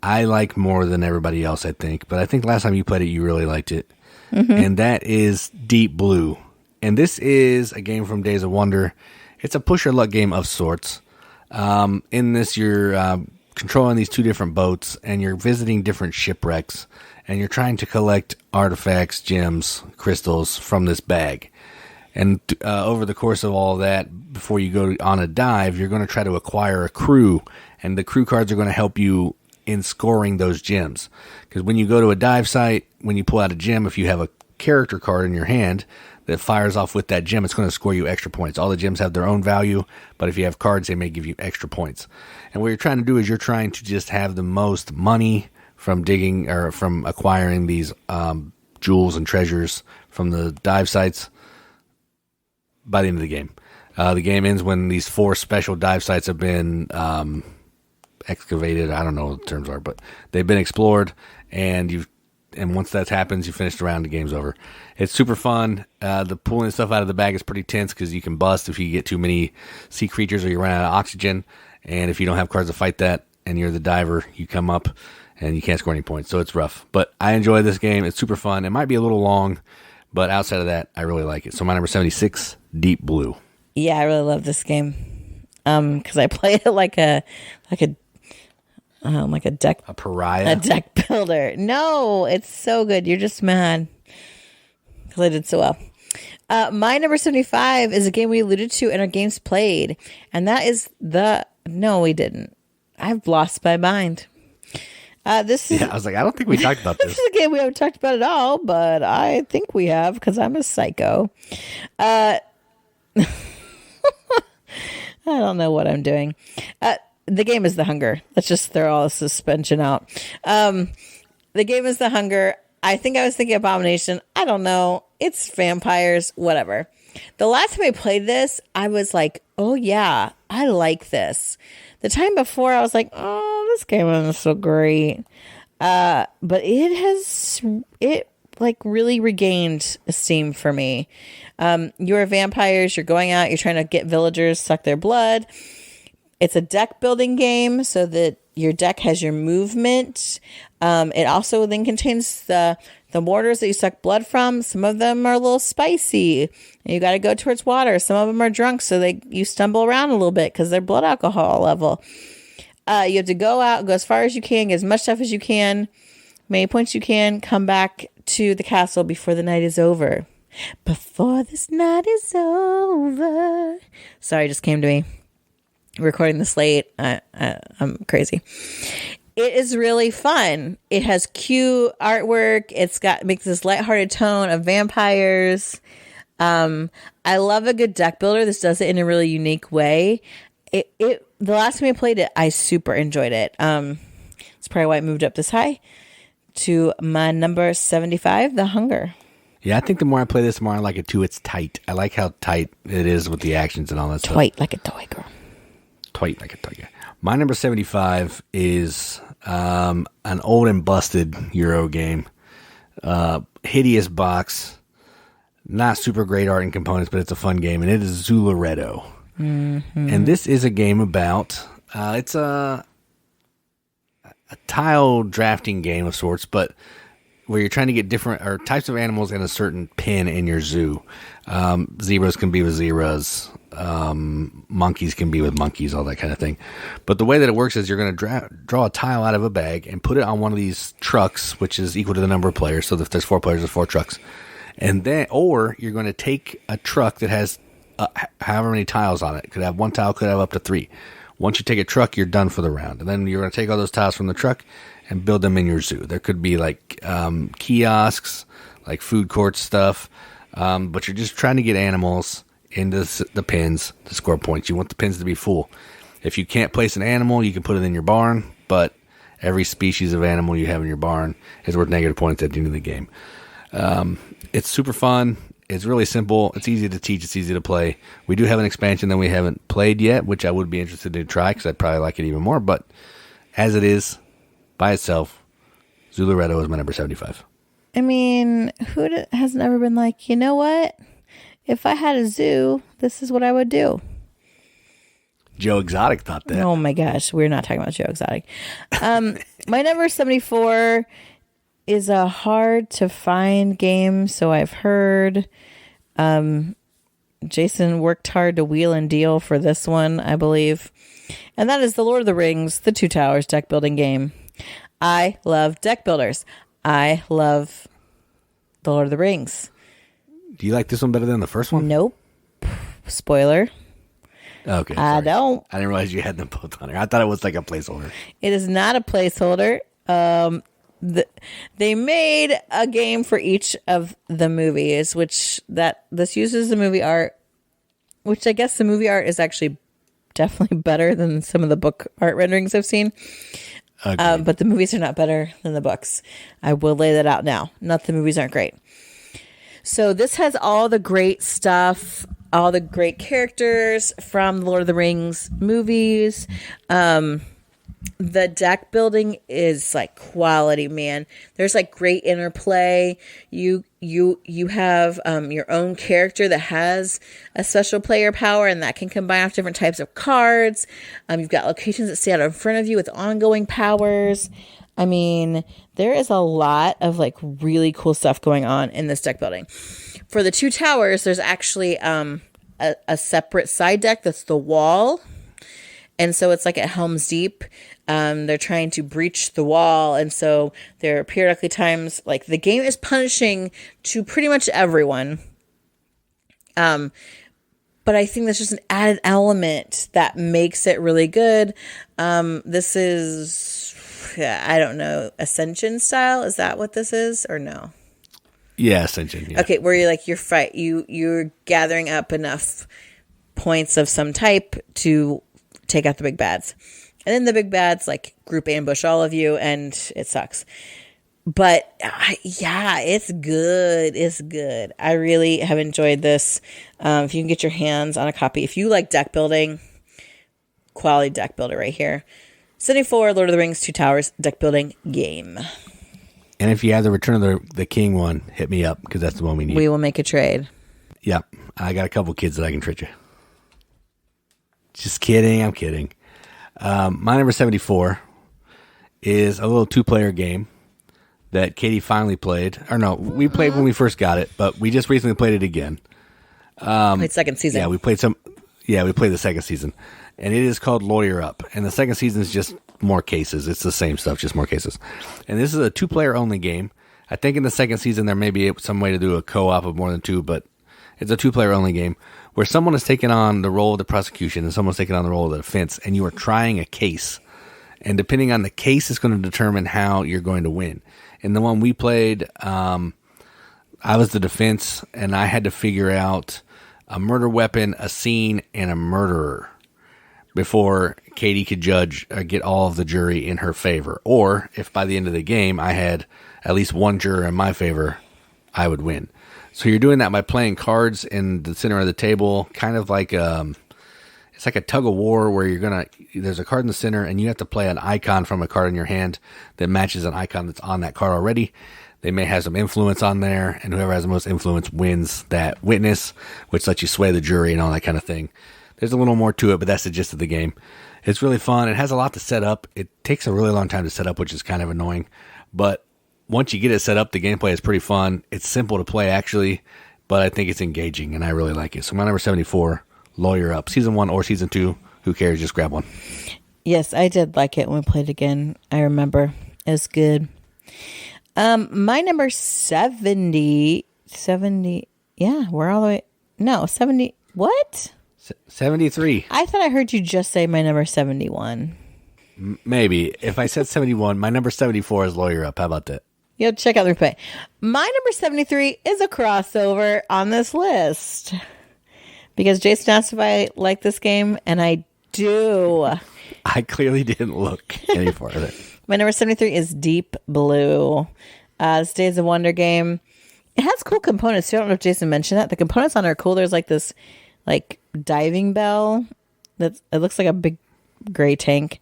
I like more than everybody else, I think. But I think last time you played it, you really liked it. And that is Deep Blue. And this is a game from Days of Wonder. It's a push your luck game of sorts. In this, you're controlling these two different boats, and you're visiting different shipwrecks, and you're trying to collect artifacts, gems, crystals from this bag. And over the course of all that, before you go on a dive, you're going to try to acquire a crew, and the crew cards are going to help you in scoring those gems. Because when you go to a dive site, when you pull out a gem, if you have a character card in your hand that fires off with that gem, it's going to score you extra points. All the gems have their own value, but if you have cards, they may give you extra points. And what you're trying to do is you're trying to just have the most money from digging or from acquiring these jewels and treasures from the dive sites by the end of the game. The game ends when these 4 special dive sites have been excavated. I don't know what the terms are, but they've been explored, and once that happens, you finish the round, the game's over. It's super fun. The pulling stuff out of the bag is pretty tense because you can bust if you get too many sea creatures or you run out of oxygen. And if you don't have cards to fight that and you're the diver, you come up and you can't score any points. So it's rough. But I enjoy this game. It's super fun. It might be a little long, but outside of that, I really like it. So my number 76, Deep Blue. Yeah, I really love this game. Because I play it like a deck, a pariah, a deck builder. No, it's so good. You're just mad because I did so well. My number 75 is a game we alluded to in our games played, and that is no, we didn't. I've lost my mind. I was like, I don't think we talked about this. This is a game we haven't talked about at all, but I think we have because I'm a psycho. I don't know what I'm doing. The game is The Hunger. Let's just throw all the suspension out. The game is The Hunger. I think I was thinking Abomination. I don't know. It's vampires, whatever. The last time I played this, I was like, oh yeah, I like this. The time before, I was like, oh, this game isn't so great. But it really regained esteem for me. You're vampires. You're going out. You're trying to get villagers, suck their blood. It's a deck building game so that your deck has your movement. It also then contains the mortars that you suck blood from. Some of them are a little spicy. And you got to go towards water. Some of them are drunk, so you stumble around a little bit because they're blood alcohol level. You have to go out, go as far as you can, get as much stuff as you can, many points you can, come back to the castle before the night is over. Before this night is over. Sorry, it just came to me. Recording this late. I'm crazy. It is really fun. It has cute artwork. Makes this lighthearted tone of vampires. I love a good deck builder. This does it in a really unique way. The last time I played it, I super enjoyed it. It's probably why it moved up this high to my number 75, The Hunger. Yeah, I think the more I play this, the more I like it too. It's tight. I like how tight it is with the actions and all that stuff. Tight like a toy, girl. Tight like a toy. My number 75 is an old and busted Euro game. Hideous box. Not super great art and components, but it's a fun game, and it is Zooloretto. Mm-hmm. And this is a game about, it's a tile drafting game of sorts, but where you're trying to get different or types of animals in a certain pen in your zoo. Zebras can be with zebras. Monkeys can be with monkeys, all that kind of thing. But the way that it works is you're going to draw a tile out of a bag and put it on one of these trucks, which is equal to the number of players. So if there's 4 players, there's 4 trucks. And then, or you're going to take a truck that has however many tiles on it. Could have 1 tile, could have up to 3. Once you take a truck, you're done for the round. And then you're going to take all those tiles from the truck and build them in your zoo. There could be like kiosks, like food court stuff. But you're just trying to get animals into the pens to score points. You want the pens to be full. If you can't place an animal, you can put it in your barn, but every species of animal you have in your barn is worth negative points at the end of the game. It's super fun. It's really simple. It's easy to teach. It's easy to play. We do have an expansion that we haven't played yet, which I would be interested to try because I'd probably like it even more. But as it is, by itself, Zooloretto is my number 75. I mean, who has never been like, you know what? If I had a zoo, this is what I would do. Joe Exotic thought that. Oh my gosh, we're not talking about Joe Exotic. My number 74 is a hard to find game, so I've heard. Jason worked hard to wheel and deal for this one, I believe. And that is the Lord of the Rings, the Two Towers deck building game. I love deck builders. I love the Lord of the Rings. Do you like this one better than the first one? Nope. Spoiler. Okay. I sorry. don't. I didn't realize you had them both on there. I thought it was like a placeholder. It is not a placeholder. They made a game for each of the movies, this uses the movie art, which I guess the movie art is actually definitely better than some of the book art renderings I've seen. But the movies are not better than the books. I will lay that out now. Not the movies aren't great. So this has all the great stuff, all the great characters from the Lord of the Rings movies. The deck building is like quality, man. There's like great interplay. You have your own character that has a special player power, and that can combine off different types of cards. You've got locations that stay out in front of you with ongoing powers. I mean, there is a lot of like really cool stuff going on in this deck building. For the Two Towers, there's actually a separate side deck that's the wall. And so it's like at Helm's Deep. They're trying to breach the wall. And so there are periodically times like the game is punishing to pretty much everyone. But I think that's just an added element that makes it really good. This is, I don't know, Ascension style. Is that what this is or no? Yeah, Ascension. Yeah. Okay, where you're gathering up enough points of some type to take out the big bads. And then the big bads like group ambush all of you and it sucks. But yeah, it's good. It's good. I really have enjoyed this. If you can get your hands on a copy, if you like deck building, quality deck builder right here. 74 Lord of the Rings, Two Towers deck building game. And if you have the Return of the King one, hit me up because that's the one we need. We will make a trade. Yep. I got a couple kids that I can trade you. Just kidding. I'm kidding. My number 74 is a little 2-player game that Katie finally played. Or no, we played when we first got it, but we just recently played it again. Played second season. Yeah, we played the second season. And it is called Lawyer Up. And the second season is just more cases. It's the same stuff, just more cases. And this is a 2-player only game. I think in the second season there may be some way to do a co-op of more than 2, but it's a 2-player only game where someone is taking on the role of the prosecution and someone's taking on the role of the defense, and you are trying a case. And depending on the case is going to determine how you're going to win. In the one we played, I was the defense, and I had to figure out a murder weapon, a scene, and a murderer before Katie could judge or get all of the jury in her favor. Or if by the end of the game I had at least one juror in my favor, I would win. So you're doing that by playing cards in the center of the table, kind of like it's like a tug of war where there's a card in the center and you have to play an icon from a card in your hand that matches an icon that's on that card already. They may have some influence on there, and whoever has the most influence wins that witness, which lets you sway the jury and all that kind of thing. There's a little more to it, but that's the gist of the game. It's really fun. It has a lot to set up. It takes a really long time to set up, which is kind of annoying. But once you get it set up, the gameplay is pretty fun. It's simple to play, actually, but I think it's engaging, and I really like it. So my number 74, Lawyer Up. Season 1 or Season 2, who cares? Just grab one. Yes, I did like it when we played again. I remember. It was good. My number 70, yeah, we're all the way, no, 70, what? 73. I thought I heard you just say my number 71. Maybe. If I said 71, my number 74 is Lawyer Up. How about that? Yo, check out the replay. My number 73 is a crossover on this list. Because Jason asked if I like this game, and I do. I clearly didn't look any farther. My number 73 is Deep Blue. This Days of Wonder game. It has cool components, too. I don't know if Jason mentioned that. The components on it are cool. There's like this diving bell. It looks like a big gray tank.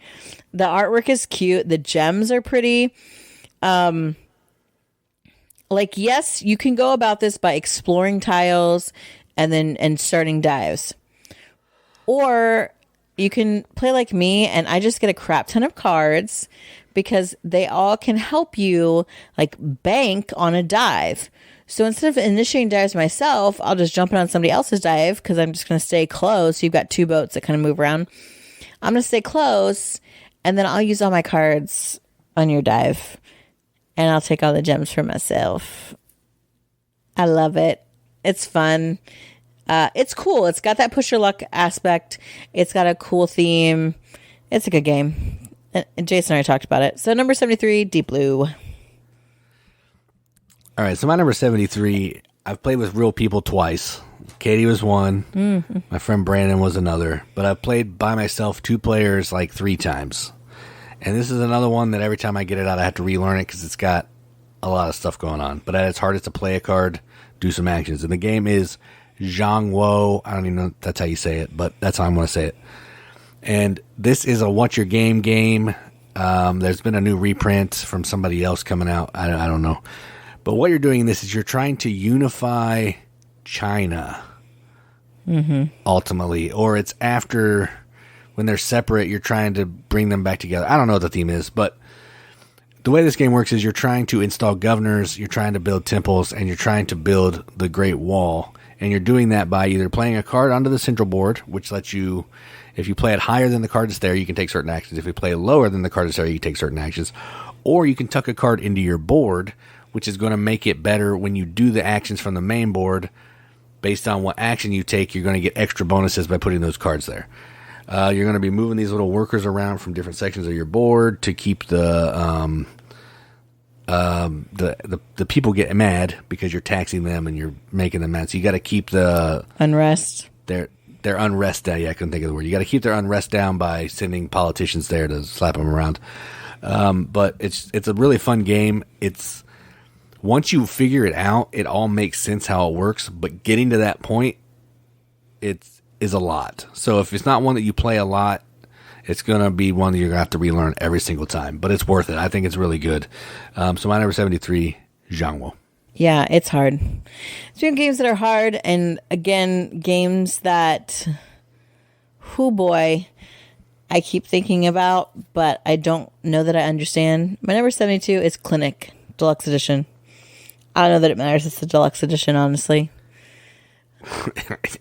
The artwork is cute. The gems are pretty. Yes, you can go about this by exploring tiles and starting dives. Or you can play like me, and I just get a crap ton of cards because they all can help you bank on a dive. So instead of initiating dives myself, I'll just jump in on somebody else's dive because I'm just going to stay close. So you've got two boats that kind of move around. I'm going to stay close, and then I'll use all my cards on your dive, and I'll take all the gems for myself. I love it. It's fun. It's cool. It's got that push your luck aspect. It's got a cool theme. It's a good game. And Jason and I talked about it. So number 73, Deep Blue. All right, so my number 73, I've played with real people twice. Katie was one. Mm-hmm. My friend Brandon was another. But I've played by myself, 2 players, 3 times. And this is another one that every time I get it out, I have to relearn it because it's got a lot of stuff going on. But at its hardest to play a card, do some actions. And the game is Zhanguo. I don't even know if that's how you say it, but that's how I'm going to say it. And this is a What's Your Game game. There's been a new reprint from somebody else coming out. I don't know. But what you're doing in this is you're trying to unify China, ultimately. Or it's after, when they're separate, you're trying to bring them back together. I don't know what the theme is, but the way this game works is you're trying to install governors, you're trying to build temples, and you're trying to build the Great Wall. And you're doing that by either playing a card onto the central board, which lets you, if you play it higher than the card that's there, you can take certain actions. If you play it lower than the card that's there, you can take certain actions. Or you can tuck a card into your board, which is going to make it better when you do the actions from the main board. Based on what action you take, you're going to get extra bonuses by putting those cards there. You're going to be moving these little workers around from different sections of your board to keep the people get mad because you're taxing them and you're making them mad. So you got to keep the unrest. Their unrest down. Yeah, I couldn't think of the word. You got to keep their unrest down by sending politicians there to slap them around. But it's a really fun game. It's once you figure it out, it all makes sense how it works. But getting to that point, is a lot. So if it's not one that you play a lot, it's going to be one that you're going to have to relearn every single time. But it's worth it. I think it's really good. So my number 73, Zhanguo. Yeah, it's hard. It's doing games that are hard. And again, games that, oh boy, I keep thinking about, but I don't know that I understand. My number 72 is Clinic, Deluxe Edition. I don't know that it matters. It's the Deluxe Edition, honestly.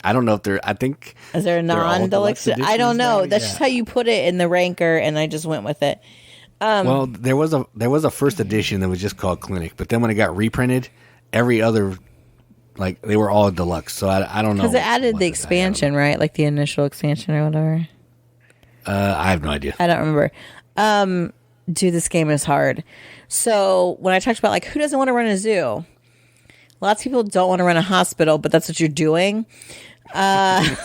I don't know if they're. I think is there a non-deluxe? I don't know. That's just how you put it in the ranker, and I just went with it. Well, there was a first edition that was just called Clinic, but then when it got reprinted, every other they were all deluxe. So I don't know because it added the expansion, right? Like the initial expansion or whatever. I have no idea. I don't remember. Dude, this game is hard. So when I talked about who doesn't want to run a zoo. Lots of people don't want to run a hospital, but that's what you're doing. And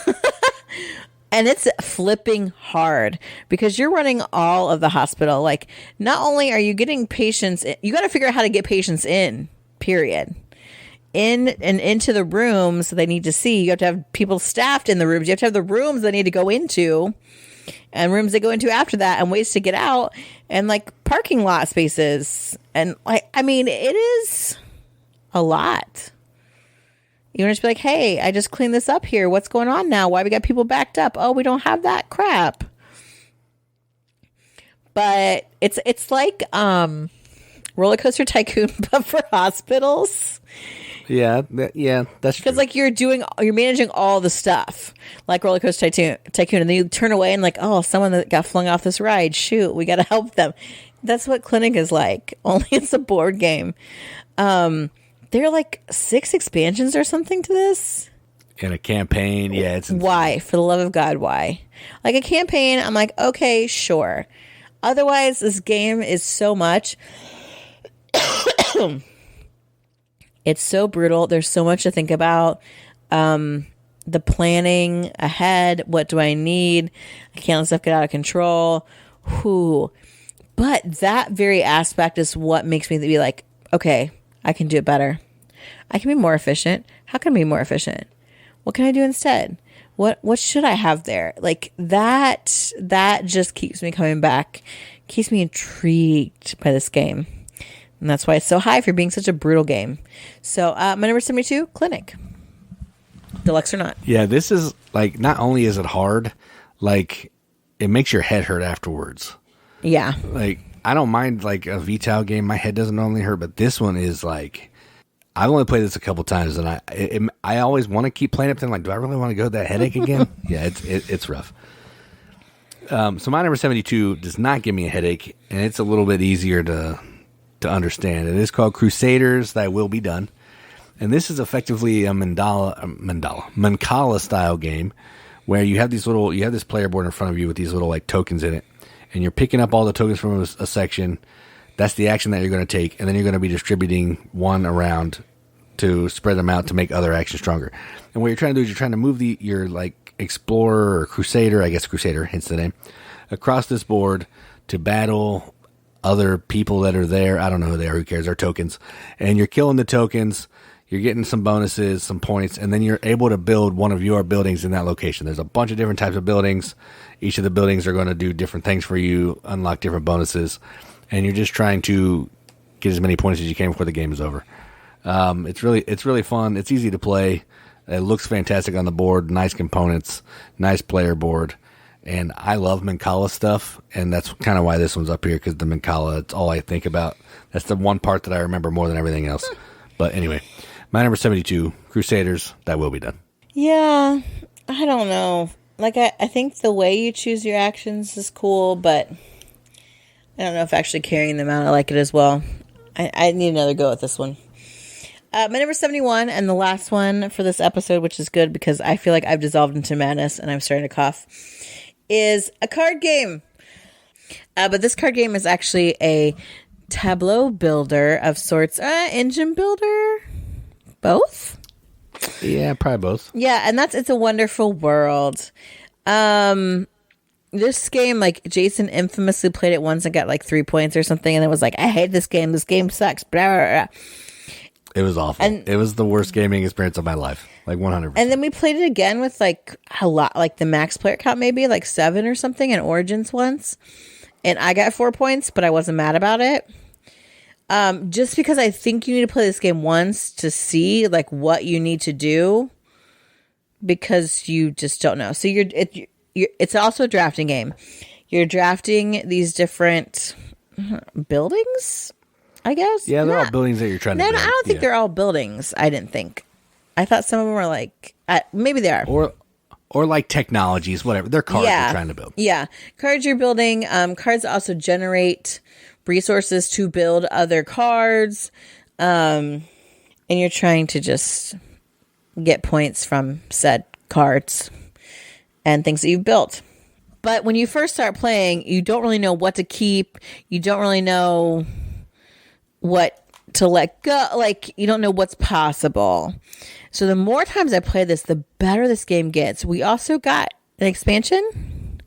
it's flipping hard because you're running all of the hospital. Not only are you getting patients, you got to figure out how to get patients in, period. In and into the rooms they need to see. You have to have people staffed in the rooms. You have to have the rooms they need to go into and rooms they go into after that and ways to get out and parking lot spaces. And it is a lot. You want to just be like, hey, I just cleaned this up here. What's going on now? Why we got people backed up? Oh, we don't have that crap. But it's like, I Roller Coaster Tycoon, but for hospitals. Yeah, that's true. Because like you're managing all the stuff, like Roller Coaster Tycoon, and then you turn away and like, oh, someone that got flung off this ride. Shoot, we got to help them. That's what Clinic is like. Only it's a board game. There are like 6 expansions or something to this. In a campaign, yeah. It's insane. Why? For the love of God, why? Like a campaign, I'm like, okay, sure. Otherwise, this game is so much. It's so brutal. There's so much to think about. The planning ahead. What do I need? I can't let stuff get out of control. But that very aspect is what makes me be like, okay, I can do it better. I can be more efficient. How can I be more efficient? What can I do instead? What should I have there? Like that just keeps me coming back, keeps me intrigued by this game. And that's why it's so high for being such a brutal game. So my number 72, Clinic. Deluxe or not. Yeah, this is like, not only is it hard, like it makes your head hurt afterwards. Yeah. Like I don't mind like a V-Tal game. My head doesn't normally hurt, but this one is like, I've only played this a couple times, and I always want to keep playing it. Then like, do I really want to go that headache again? Yeah, it's rough. So my number 72 does not give me a headache, and it's a little bit easier to understand. It is called Crusaders, Thy Will Be Done, and this is effectively a Mancala style game where you have this player board in front of you with these little like tokens in it, and you're picking up all the tokens from a section. That's the action that you're going to take, and then you're going to be distributing one around to spread them out to make other actions stronger. And what you're trying to do is you're trying to move your like explorer or crusader, I guess crusader, hence the name, across this board to battle other people that are there. I don't know who they are. Who cares? They're tokens. And you're killing the tokens. You're getting some bonuses, some points, and then you're able to build one of your buildings in that location. There's a bunch of different types of buildings. Each of the buildings are going to do different things for you, unlock different bonuses. And you're just trying to get as many points as you can before the game is over. It's really fun. It's easy to play. It looks fantastic on the board. Nice components. Nice player board. And I love Mancala stuff. And that's kind of why this one's up here, because the Mancala, it's all I think about. That's the one part that I remember more than everything else. But anyway, my number 72, Crusaders, That Will Be Done. Yeah, I don't know. Like, I think the way you choose your actions is cool, but I don't know if actually carrying them out, I like it as well. I need another go at this one. My number 71, and the last one for this episode, which is good because I feel like I've dissolved into madness and I'm starting to cough, is a card game. But this card game is actually a tableau builder of sorts. Engine builder? Both? Yeah, probably both. Yeah, and It's a Wonderful World. This game, like, Jason infamously played it once and got like 3 points or something, and it was like, I hate this game. This game sucks. Blah, blah, blah. It was awful. And it was the worst gaming experience of my life. Like 100%. And then we played it again with like a lot, like the max player count, maybe like 7 or something in Origins once. And I got 4 points, but I wasn't mad about it. Just because I think you need to play this game once to see like what you need to do, because you just don't know. So it's also a drafting game. You're drafting these different buildings, I guess. Yeah, they're all buildings that you're trying to build. I don't think they're all buildings. I didn't think. I thought some of them were like, maybe they are. Or like technologies, whatever. They're cards you're trying to build. Yeah. Cards you're building. Cards also generate resources to build other cards. And you're trying to just get points from said cards and things that you've built. But when you first start playing, you don't really know what to keep. You don't really know what to let go. Like, you don't know what's possible. So the more times I play this, the better this game gets. We also got an expansion.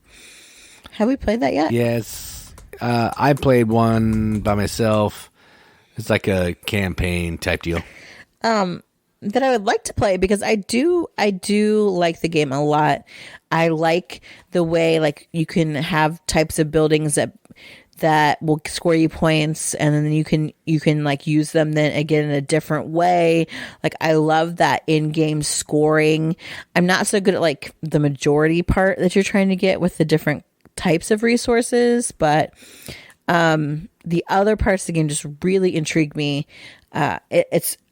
Have we played that yet? Yes. I played one by myself. It's like a campaign type deal. That I would like to play, because I do like the game a lot. I like the way like you can have types of buildings that will score you points, and then you can like use them then again in a different way. Like, I love that in-game scoring. I'm not so good at like the majority part that you're trying to get with the different types of resources, but the other parts of the game just really intrigue me. I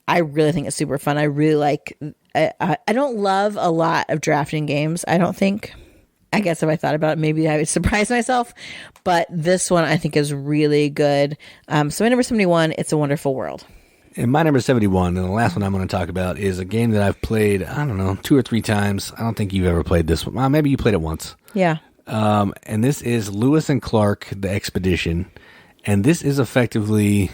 really think it's super fun. I really like. I don't love a lot of drafting games. I don't think. I guess if I thought about it, maybe I would surprise myself. But this one I think is really good. So my number 71, It's a Wonderful World. And my number 71, and the last one I'm going to talk about, is a game that I've played, I don't know, 2 or 3 times. I don't think you've ever played this one. Well, maybe you played it once. Yeah. And this is Lewis and Clark, The Expedition. And this is effectively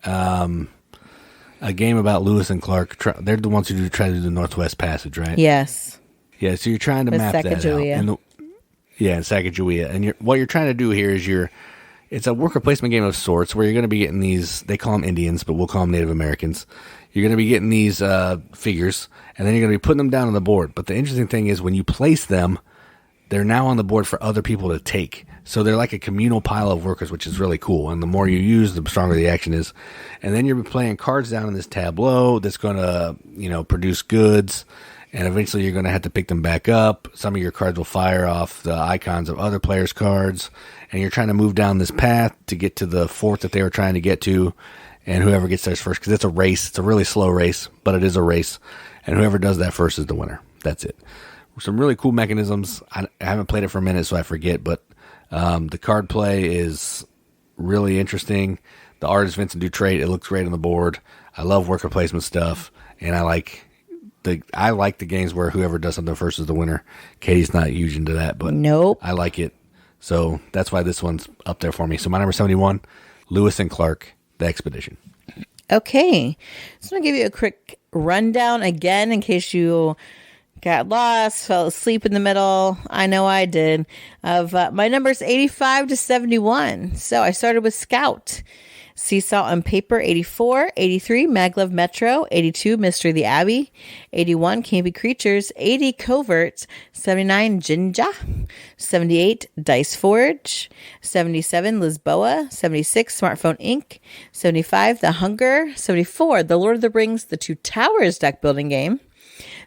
a game about Lewis and Clark. They're the ones who try to do the Northwest Passage, right? Yes. Yeah, so you're trying to With map that out. In Sacagawea. And what you're trying to do here is it's a worker placement game of sorts where you're going to be getting these, they call them Indians, but we'll call them Native Americans. You're going to be getting these figures, and then you're going to be putting them down on the board. But the interesting thing is when you place them, they're now on the board for other people to take. So they're like a communal pile of workers, which is really cool. And the more you use, the stronger the action is. And then you're playing cards down in this tableau that's going to, produce goods. And eventually you're going to have to pick them back up. Some of your cards will fire off the icons of other players' cards. And you're trying to move down this path to get to the fort that they were trying to get to. And whoever gets there first, because it's a race. It's a really slow race, but it is a race. And whoever does that first is the winner. That's it. Some really cool mechanisms. I haven't played it for a minute, so I forget. But the card play is really interesting. The art is Vincent Dutrait. It looks great on the board. I love worker placement stuff. And I like the games where whoever does something first is the winner. Katie's not huge into that, but nope. I like it. So that's why this one's up there for me. So my number 71, Lewis and Clark, The Expedition. Okay. So I'm going to give you a quick rundown again in case you got lost, fell asleep in the middle. I know I did. Of my numbers 85 to 71. So I started with Scout. Seesaw on Paper, 84. 83, Maglev Metro. 82, Mystery of the Abbey. 81, Campy Creatures. 80, Covert. 79, Jinja. 78, Dice Forge. 77, Lisboa. 76, Smartphone Inc. 75, The Hunger. 74, The Lord of the Rings, The Two Towers deck building game.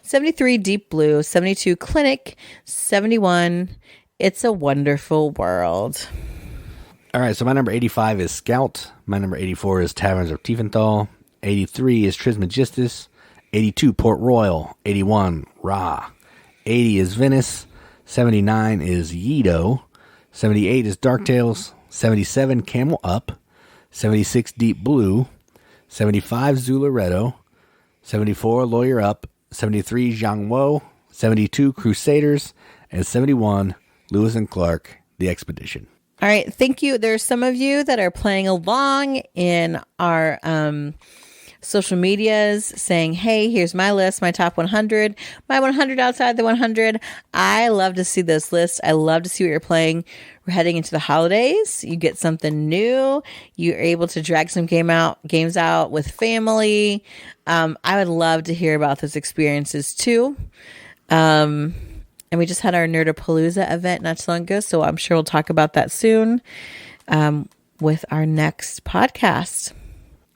73, Deep Blue. 72, Clinic. 71, It's a Wonderful World. All right, so my number 85 is Scout. My number 84 is Taverns of Tiefenthal. 83 is Trismegistus. 82, Port Royal. 81, Ra. 80 is Venice. 79 is Yedo. 78 is Dark Tales. 77, Camel Up. 76, Deep Blue. 75, Zooloretto. 74, Lawyer Up. 73, Zhanguo. 72, Crusaders. And 71, Lewis and Clark, The Expedition. All right. Thank you. There's some of you that are playing along in our social medias saying, hey, here's my list, my top 100, my 100 outside the 100. I love to see this list. I love to see what you're playing. We're heading into the holidays. You get something new. You're able to drag some games out with family. I would love to hear about those experiences too. And we just had our Nerdapalooza event not so long ago, so I'm sure we'll talk about that soon with our next podcast.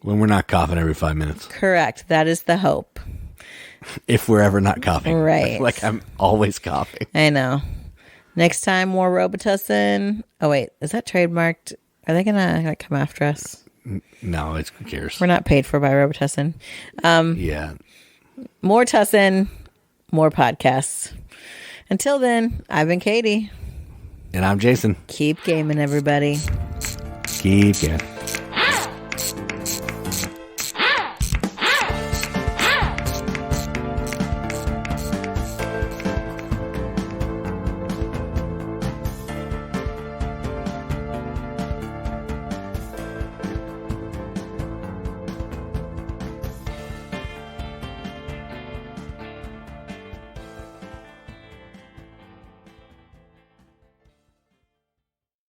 When we're not coughing every 5 minutes. Correct. That is the hope. If we're ever not coughing. Right. Like I'm always coughing. I know. Next time, more Robitussin. Oh, wait. Is that trademarked? Are they going to come after us? No, who cares? We're not paid for by Robitussin. Yeah. More Tussin, more podcasts. Until then, I've been Katie. And I'm Jason. Keep gaming, everybody. Keep gaming.